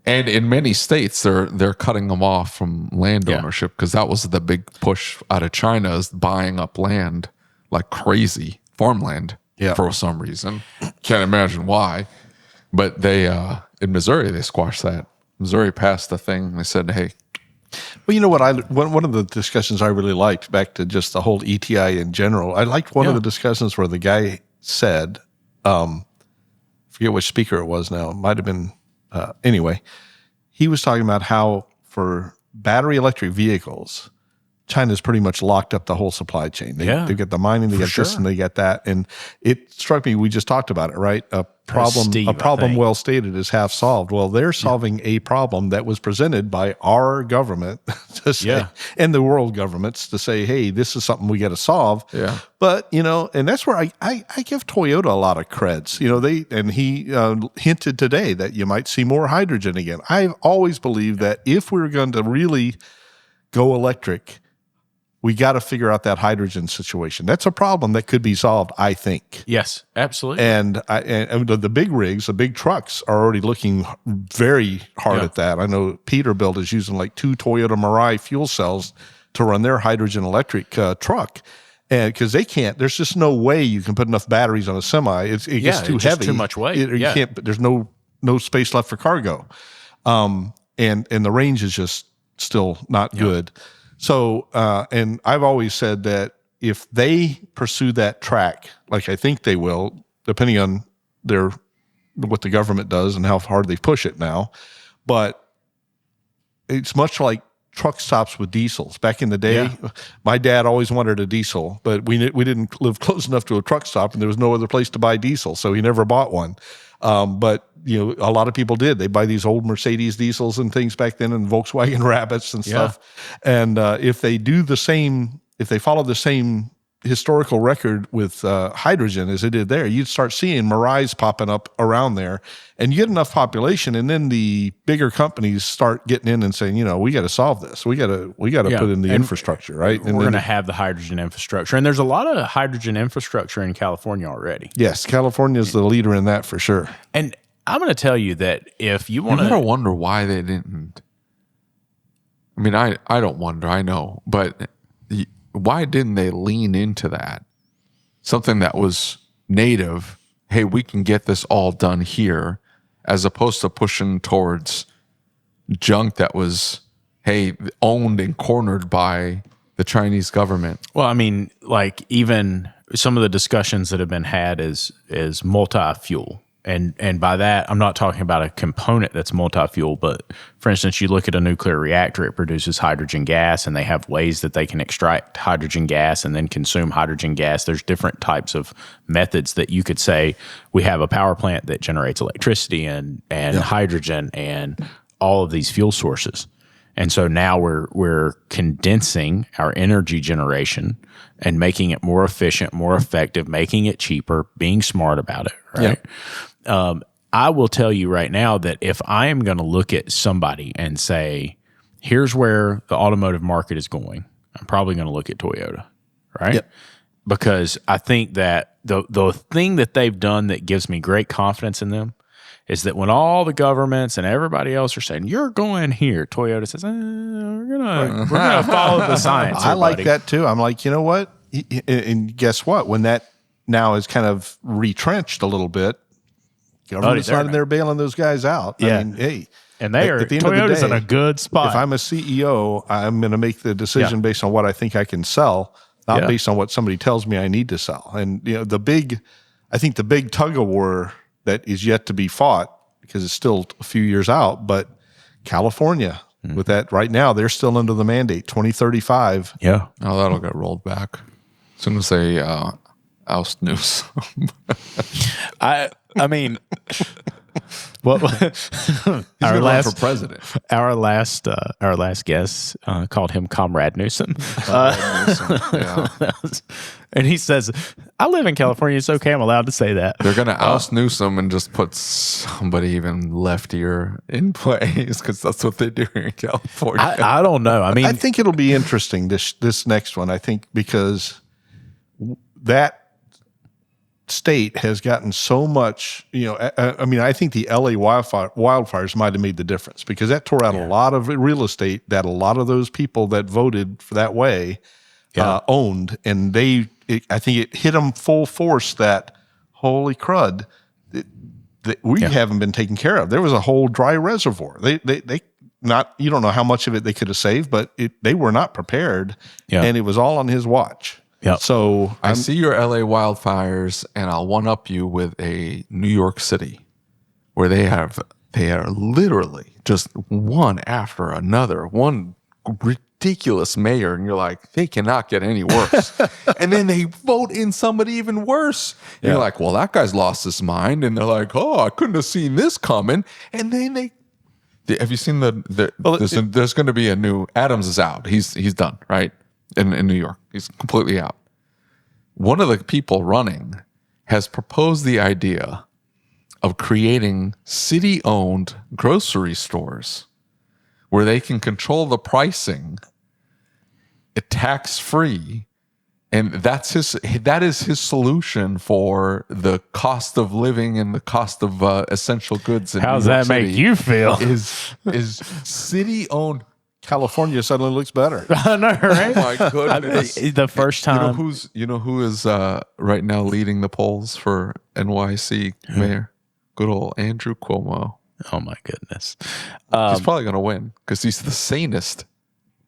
[SPEAKER 2] And in many states, they're cutting them off from land ownership because that was the big push out of China, is buying up land like crazy, farmland for some reason. Can't imagine why. But they in Missouri, they squashed that. Missouri passed the thing. They said, hey.
[SPEAKER 3] Well, you know what? One of the discussions I really liked, back to just the whole ETI in general, I liked one of the discussions where the guy said, forget which speaker it was now. It might have been, anyway, he was talking about how for battery electric vehicles, China's pretty much locked up the whole supply chain. They get the mining, they get this, and they get that. And it struck me, we just talked about it, right? A problem well stated is half solved. Well, they're solving a problem that was presented by our government to say, and the world governments to say, hey, this is something we got to solve.
[SPEAKER 2] Yeah.
[SPEAKER 3] But, and that's where I give Toyota a lot of creds. He hinted today that you might see more hydrogen again. I've always believed that if we're going to really go electric, we got to figure out that hydrogen situation. That's a problem that could be solved, I think.
[SPEAKER 1] Yes, absolutely.
[SPEAKER 3] And the big rigs, the big trucks are already looking very hard at that. I know Peterbilt is using like 2 Toyota Mirai fuel cells to run their hydrogen electric truck. And because they can't, there's just no way you can put enough batteries on a semi. It gets too heavy.
[SPEAKER 1] Too much weight.
[SPEAKER 3] You can't. There's no space left for cargo. And the range is just still not good. So, and I've always said that if they pursue that track, like I think they will, depending on what the government does and how hard they push it now, but it's much like truck stops with diesels. Back in the day, my dad always wanted a diesel, but we didn't live close enough to a truck stop, and there was no other place to buy diesel, so he never bought one. But a lot of people did. They buy these old Mercedes diesels and things back then, and Volkswagen Rabbits and stuff. And if they do the same, if they follow the same historical record with hydrogen as they did there, you'd start seeing Mirais popping up around there, and you get enough population, and then the bigger companies start getting in and saying, we got to solve this. We got to put in the infrastructure, right?
[SPEAKER 1] And we're going to have the hydrogen infrastructure, and there's a lot of hydrogen infrastructure in California already.
[SPEAKER 3] Yes, California is the leader in that for sure.
[SPEAKER 1] And I'm going to tell you that if you want to...
[SPEAKER 2] You ever wonder why they didn't... I mean, I don't wonder, I know, but why didn't they lean into that? Something that was native, hey, we can get this all done here, as opposed to pushing towards junk that was, hey, owned and cornered by the Chinese government.
[SPEAKER 1] Well, I mean, like even some of the discussions that have been had is multi-fuel. And by that, I'm not talking about a component that's multi-fuel, but for instance, you look at a nuclear reactor, it produces hydrogen gas, and they have ways that they can extract hydrogen gas and then consume hydrogen gas. There's different types of methods that you could say we have a power plant that generates electricity and hydrogen and all of these fuel sources. And so now we're condensing our energy generation and making it more efficient, more effective, making it cheaper, being smart about it, right? I will tell you right now that if I am going to look at somebody and say, here's where the automotive market is going, I'm probably going to look at Toyota, right? Because I think that the thing that they've done that gives me great confidence in them is that when all the governments and everybody else are saying, you're going here, Toyota says, we're gonna follow the science.
[SPEAKER 3] I like that too. I'm like, you know what? And guess what? When that now is kind of retrenched a little bit, government's not in there bailing those guys out. I mean, hey.
[SPEAKER 1] And Toyota's in a good spot.
[SPEAKER 3] If I'm a CEO, I'm going to make the decision based on what I think I can sell, not based on what somebody tells me I need to sell. And I think the big tug of war that is yet to be fought, because it's still a few years out, but California, with that right now, they're still under the mandate, 2035.
[SPEAKER 1] Yeah.
[SPEAKER 2] Oh, that'll get rolled back as soon as they oust news.
[SPEAKER 1] I mean, well,
[SPEAKER 2] our last for president.
[SPEAKER 1] Our last guest called him Comrade Newsom, and he says, "I live in California. It's okay. I'm allowed to say that."
[SPEAKER 2] They're going to oust Newsom and just put somebody even leftier in place, because that's what they do here in California.
[SPEAKER 1] I don't know. I mean,
[SPEAKER 3] I think it'll be interesting this next one. I think because that state has gotten so much, I mean, I think the LA wildfires might have made the difference, because that tore out a lot of real estate that a lot of those people that voted for that way owned. And I think it hit them full force that, holy crud, that we haven't been taken care of. There was a whole dry reservoir. They not, you don't know how much of it they could have saved, but they were not prepared. And it was all on his watch.
[SPEAKER 1] Yep.
[SPEAKER 3] So
[SPEAKER 2] I see your LA wildfires, and I'll one up you with a New York City. where they are literally just one after another, one ridiculous mayor, and you're like, they cannot get any worse. And then they vote in somebody even worse. And you're like, well, that guy's lost his mind. And they're like, oh, I couldn't have seen this coming. And then have you seen there's going to be a new, Adams is out. He's done, right? In New York. He's completely out. One of the people running has proposed the idea of creating city-owned grocery stores where they can control the pricing, tax-free, and that is his solution for the cost of living and the cost of essential goods.
[SPEAKER 1] How does that make you feel?
[SPEAKER 2] Is city-owned.
[SPEAKER 3] California suddenly looks better.
[SPEAKER 1] I know, right?
[SPEAKER 2] Oh my goodness!
[SPEAKER 1] The first time,
[SPEAKER 2] you know who is right now leading the polls for NYC mayor? Good old Andrew Cuomo.
[SPEAKER 1] Oh my goodness!
[SPEAKER 2] He's probably going to win because he's the sanest.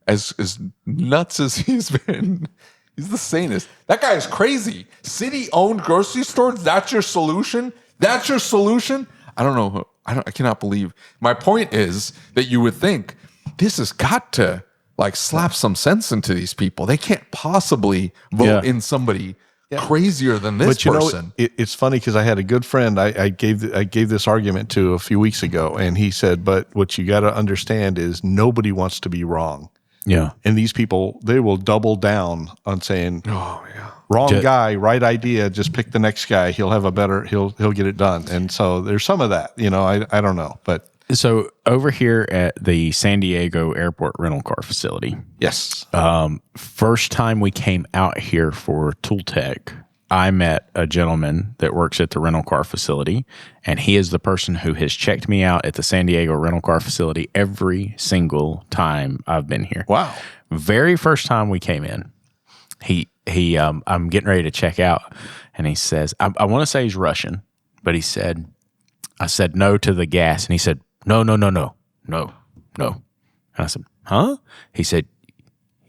[SPEAKER 2] As nuts as he's been, he's the sanest. That guy is crazy. City-owned grocery stores. That's your solution. That's your solution. I don't know. I cannot believe. My point is that you would think this has got to like slap some sense into these people. They can't possibly vote in somebody crazier than this person.
[SPEAKER 3] It's funny because I had a good friend I gave this argument to a few weeks ago, and he said, but what you got to understand is nobody wants to be wrong.
[SPEAKER 1] Yeah.
[SPEAKER 3] And these people, they will double down on saying, wrong guy, right idea, just pick the next guy. He'll have he'll get it done. And so there's some of that, I don't know, but.
[SPEAKER 1] So over here at the San Diego Airport rental car facility.
[SPEAKER 3] Yes.
[SPEAKER 1] First time we came out here for ToolTech, I met a gentleman that works at the rental car facility, and he is the person who has checked me out at the San Diego rental car facility every single time I've been here.
[SPEAKER 3] Wow.
[SPEAKER 1] Very first time we came in, I'm getting ready to check out, and he says, I want to say he's Russian, but I said no to the gas, and he said, no. And I said, huh? He said,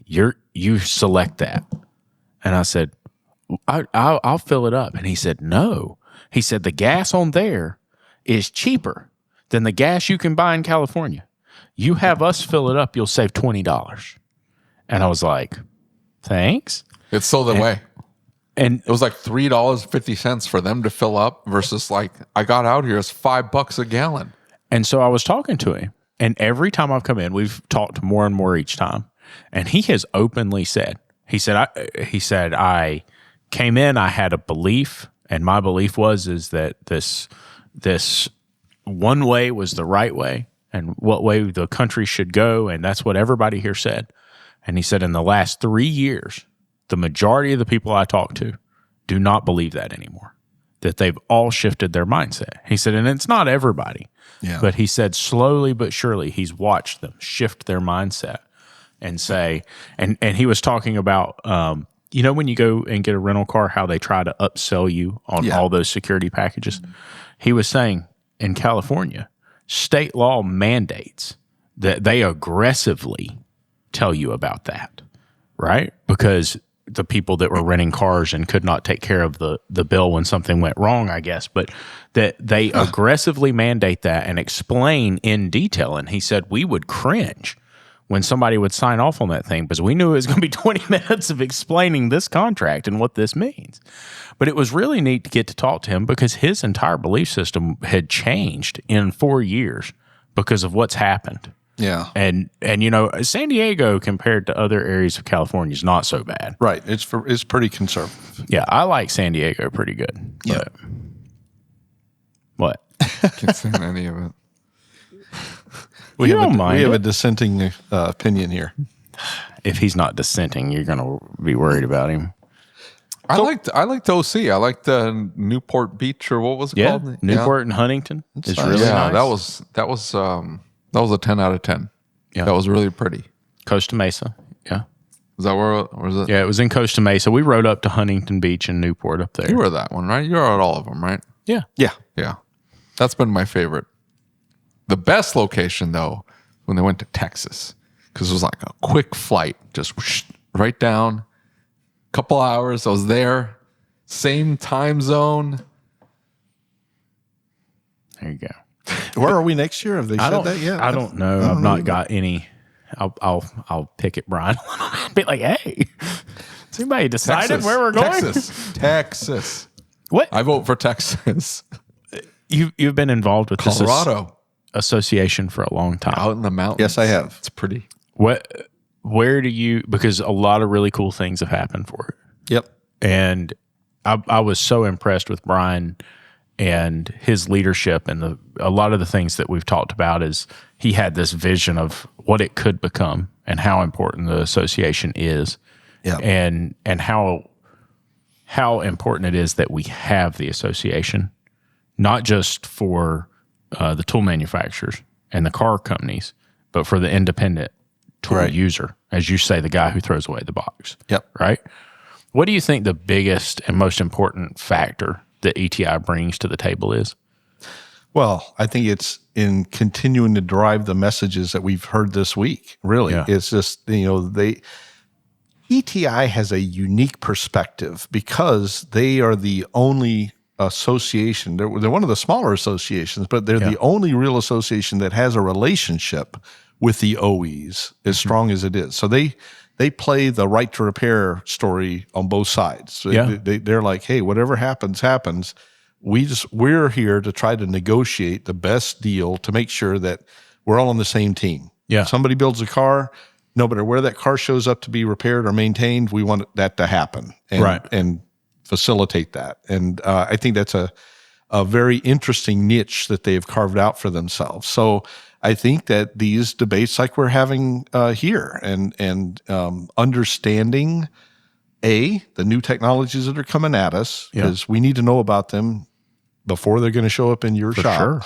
[SPEAKER 1] you select that. And I said, I'll fill it up. And he said, no. He said, the gas on there is cheaper than the gas you can buy in California. You have us fill it up, you'll save $20. And I was like, thanks.
[SPEAKER 2] It's so the way.
[SPEAKER 1] And
[SPEAKER 2] it was like $3.50 for them to fill up versus like I got out here, it's $5 a gallon.
[SPEAKER 1] And so I was talking to him, and every time I've come in, we've talked more and more each time. And he has openly said, I came in, I had a belief, and my belief is that this one way was the right way and what way the country should go, and that's what everybody here said. And he said in the last 3 years, the majority of the people I talk to do not believe that anymore, that they've all shifted their mindset. He said, and it's not everybody, but he said slowly but surely he's watched them shift their mindset and say, and he was talking about, when you go and get a rental car, how they try to upsell you on all those security packages. He was saying in California, state law mandates that they aggressively tell you about that, right? Because the people that were renting cars and could not take care of the bill when something went wrong, I guess, but that they aggressively mandate that and explain in detail. And he said we would cringe when somebody would sign off on that thing because we knew it was going to be 20 minutes of explaining this contract and what this means. But it was really neat to get to talk to him because his entire belief system had changed in 4 years because of what's happened.
[SPEAKER 3] Yeah.
[SPEAKER 1] And San Diego compared to other areas of California is not so bad.
[SPEAKER 3] Right. It's pretty conservative.
[SPEAKER 1] Yeah, I like San Diego pretty good.
[SPEAKER 3] Yeah.
[SPEAKER 2] What? Can't stand any of it.
[SPEAKER 3] We have a dissenting opinion here.
[SPEAKER 1] If he's not dissenting, you're going to be worried about him.
[SPEAKER 2] I liked OC. I liked Newport Beach, or what was it called?
[SPEAKER 1] Newport and Huntington. It's really nice.
[SPEAKER 2] That was a 10 out of 10. Yeah. That was really pretty.
[SPEAKER 1] Costa Mesa. Yeah.
[SPEAKER 2] Is that where was it?
[SPEAKER 1] Yeah, it was in Costa Mesa. We rode up to Huntington Beach and Newport up there.
[SPEAKER 2] You were at that one, right? You were at all of them, right?
[SPEAKER 1] Yeah.
[SPEAKER 3] Yeah.
[SPEAKER 2] Yeah. That's been my favorite. The best location, though, when they went to Texas, because it was like a quick flight, just whoosh, right down, couple hours. I was there, same time zone.
[SPEAKER 1] There you go.
[SPEAKER 3] Where are we next year? Have they said that yet?
[SPEAKER 1] I don't know. I've not got any. I'll pick at Brian. Be like, hey, has anybody decided where we're going?
[SPEAKER 2] Texas.
[SPEAKER 1] What?
[SPEAKER 2] I vote for Texas.
[SPEAKER 1] You've been involved with
[SPEAKER 2] Colorado.
[SPEAKER 1] this association for a long time.
[SPEAKER 2] Out in the mountains.
[SPEAKER 3] Yes, I have.
[SPEAKER 2] It's pretty.
[SPEAKER 1] Where do you, because a lot of really cool things have happened for it.
[SPEAKER 3] Yep.
[SPEAKER 1] And I was so impressed with Brian and his leadership, and a lot of the things that we've talked about is he had this vision of what it could become and how important the association is, and how important it is that we have the association, not just for the tool manufacturers and the car companies, but for the independent tool user, as you say, the guy who throws away the box.
[SPEAKER 3] Yep.
[SPEAKER 1] Right. What do you think the biggest and most important factor that ETI brings to the table is?
[SPEAKER 3] Well, I think it's in continuing to drive the messages that we've heard this week. Really, it's just, ETI has a unique perspective because they are the only association. They're one of the smaller associations, but they're the only real association that has a relationship with the OEs as strong as it is. So they play the right to repair story on both sides. So they're like, hey, whatever happens. We're here to try to negotiate the best deal to make sure that we're all on the same team.
[SPEAKER 1] Yeah.
[SPEAKER 3] Somebody builds a car, no matter where that car shows up to be repaired or maintained, we want that to happen and facilitate that. And I think that's a very interesting niche that they've carved out for themselves. So I think that these debates like we're having here and understanding the new technologies that are coming at us, because we need to know about them before they're going to show up in your shop.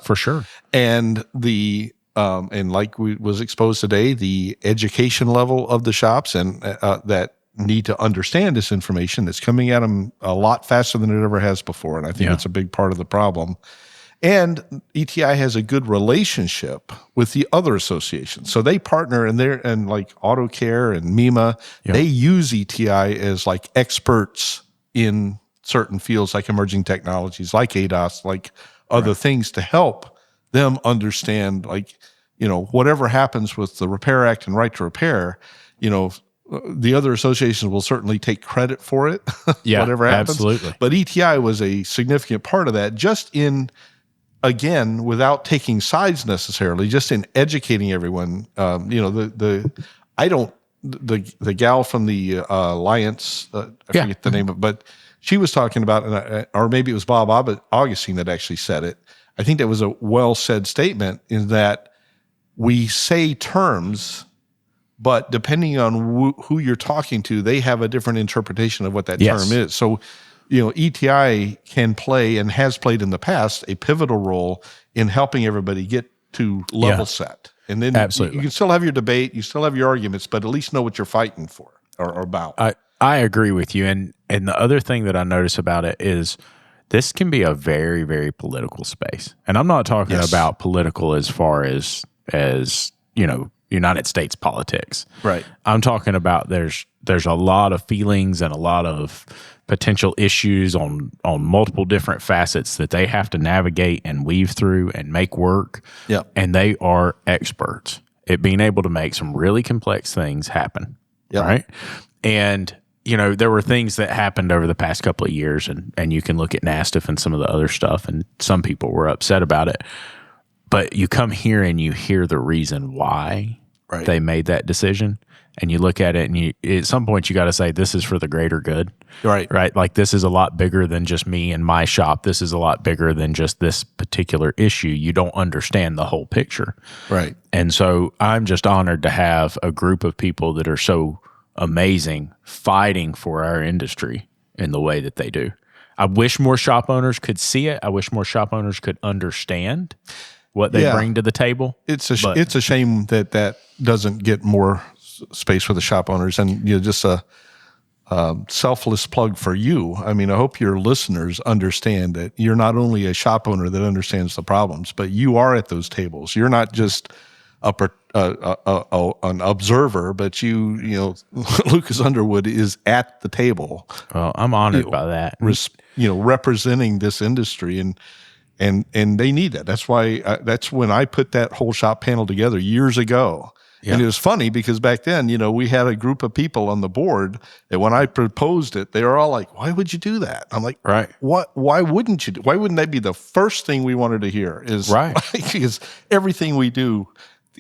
[SPEAKER 1] For sure.
[SPEAKER 3] And and like we was exposed today, the education level of the shops and that need to understand this information that's coming at them a lot faster than it ever has before. And I think that's a big part of the problem. And ETI has a good relationship with the other associations. So they partner and like AutoCare and MEMA, they use ETI as like experts in certain fields like emerging technologies, like ADAS, like other things to help them understand, like, whatever happens with the Repair Act and right to repair, the other associations will certainly take credit for it, whatever happens.
[SPEAKER 1] Absolutely.
[SPEAKER 3] But ETI was a significant part of that, just in, again, without taking sides necessarily, just in educating everyone. The gal from the Alliance, I forget the name of it, but she was talking about, or maybe it was Bob Augustine that actually said it. I think that was a well-said statement, in that we say terms, but depending on who you're talking to, they have a different interpretation of what that term is. So, ETI can play and has played in the past a pivotal role in helping everybody get to level set. And then you can still have your debate, you still have your arguments, but at least know what you're fighting for or about.
[SPEAKER 1] I agree with you. And the other thing that I notice about it is this can be a very, very political space. And I'm not talking about political as far as United States politics.
[SPEAKER 3] Right.
[SPEAKER 1] I'm talking about there's a lot of feelings and a lot of potential issues on multiple different facets that they have to navigate and weave through and make work.
[SPEAKER 3] Yep.
[SPEAKER 1] And they are experts at being able to make some really complex things happen.
[SPEAKER 3] Yep.
[SPEAKER 1] Right. And there were things that happened over the past couple of years, and you can look at NASTF and some of the other stuff, and some people were upset about it. But you come here and you hear the reason why they made that decision, and you look at it, and at some point you got to say, this is for the greater good.
[SPEAKER 3] Right.
[SPEAKER 1] Like, this is a lot bigger than just me and my shop. This is a lot bigger than just this particular issue. You don't understand the whole picture.
[SPEAKER 3] Right.
[SPEAKER 1] And so I'm just honored to have a group of people that are so amazing fighting for our industry in the way that they do. I wish more shop owners could see it. I wish more shop owners could understand what they bring to the table.
[SPEAKER 3] It's a shame that doesn't get more space for the shop owners. And just a selfless plug for you. I mean, I hope your listeners understand that you're not only a shop owner that understands the problems, but you are at those tables. You're not just an observer, but Lucas Underwood is at the table.
[SPEAKER 1] Well, I'm honored by that.
[SPEAKER 3] Representing this industry, and and they need that. That's why that's when I put that whole shop panel together years ago.
[SPEAKER 1] Yeah.
[SPEAKER 3] And it was funny because back then, we had a group of people on the board that when I proposed it, they were all like, "Why would you do that?" I'm like,
[SPEAKER 1] Right.
[SPEAKER 3] What? Why wouldn't you? Why wouldn't that be the first thing we wanted to hear? Is
[SPEAKER 1] Right.
[SPEAKER 3] because everything we do,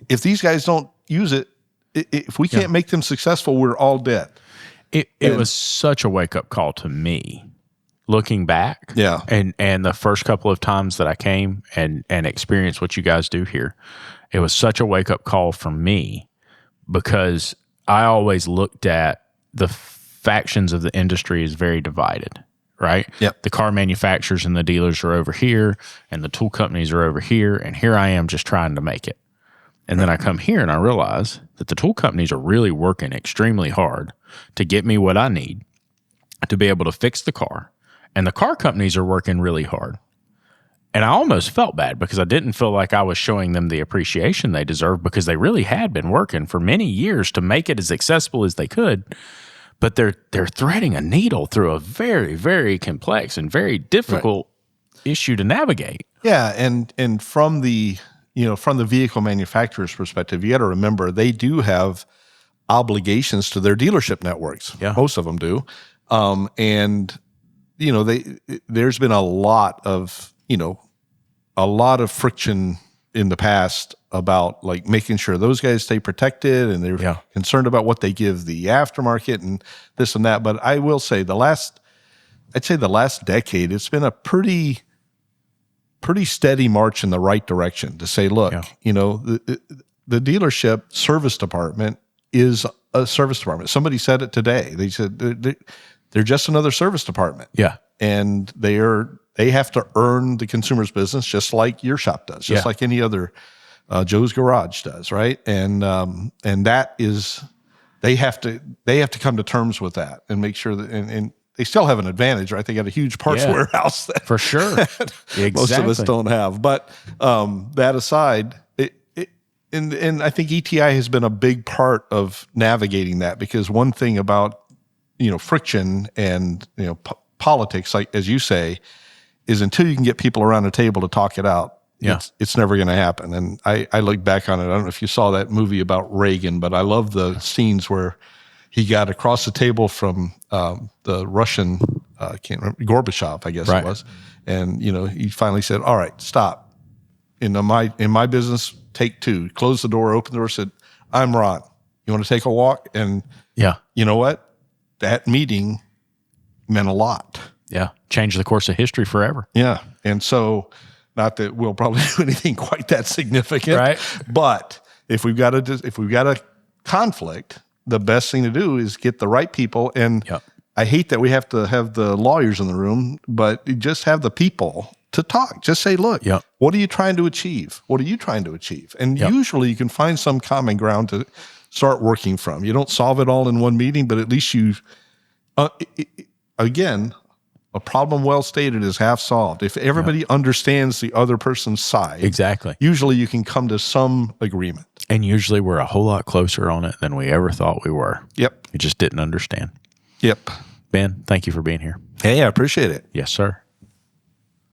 [SPEAKER 3] if these guys don't use it, if we can't make them successful, we're all dead.
[SPEAKER 1] It was such a wake up call to me, looking back.
[SPEAKER 3] Yeah.
[SPEAKER 1] And the first couple of times that I came and experienced what you guys do here, it was such a wake up call for me, because I always looked at the factions of the industry as very divided, right?
[SPEAKER 3] Yep.
[SPEAKER 1] The car manufacturers and the dealers are over here, and the tool companies are over here, and here I am just trying to make it. And then I come here and I realize that the tool companies are really working extremely hard to get me what I need to be able to fix the car. And the car companies are working really hard. And I almost felt bad because I didn't feel like I was showing them the appreciation they deserve, because they really had been working for many years to make it as accessible as they could. But they're threading a needle through a very, very complex and very difficult issue to navigate.
[SPEAKER 3] Yeah, and from the vehicle manufacturer's perspective, you got to remember they do have obligations to their dealership networks.
[SPEAKER 1] Yeah.
[SPEAKER 3] Most of them do, and there's been a lot of friction in the past about like making sure those guys stay protected, and they're concerned about what they give the aftermarket and this and that. But I will say the last decade, it's been a pretty steady march in the right direction to say, look, the dealership service department is a service department. Somebody said it today. They said they're just another service department.
[SPEAKER 1] Yeah.
[SPEAKER 3] And they have to earn the consumer's business just like your shop does, just like any other Joe's Garage does, right? And that is they have to come to terms with that and make sure that and they still have an advantage, right? They got a huge parts warehouse that
[SPEAKER 1] for sure. Exactly.
[SPEAKER 3] Most of us don't have. But that aside, and I think ETI has been a big part of navigating that, because one thing about friction and politics, like as you say, is until you can get people around the table to talk it out, it's never going to happen. And I look back on it. I don't know if you saw that movie about Reagan, but I love the scenes where he got across the table from the Russian, I can't remember, Gorbachev, I guess it was. And, he finally said, all right, stop. In my business, take two. Closed the door, opened the door, said, I'm Ron. You want to take a walk? And you know what? That meeting meant a lot.
[SPEAKER 1] Yeah. Changed the course of history forever.
[SPEAKER 3] Yeah. And so, not that we'll probably do anything quite that significant,
[SPEAKER 1] right?
[SPEAKER 3] But if we've got a conflict, the best thing to do is get the right people. And I hate that we have to have the lawyers in the room, but you just have the people to talk. Just say, look, what are you trying to achieve? What are you trying to achieve? And usually you can find some common ground to start working from. You don't solve it all in one meeting, but at least you, again, a problem well stated is half solved. If everybody understands the other person's side, usually you can come to some agreement.
[SPEAKER 1] And usually we're a whole lot closer on it than we ever thought we were.
[SPEAKER 3] Yep.
[SPEAKER 1] We just didn't understand.
[SPEAKER 3] Yep.
[SPEAKER 1] Ben, thank you for being here.
[SPEAKER 3] Hey, I appreciate it.
[SPEAKER 1] Yes, sir.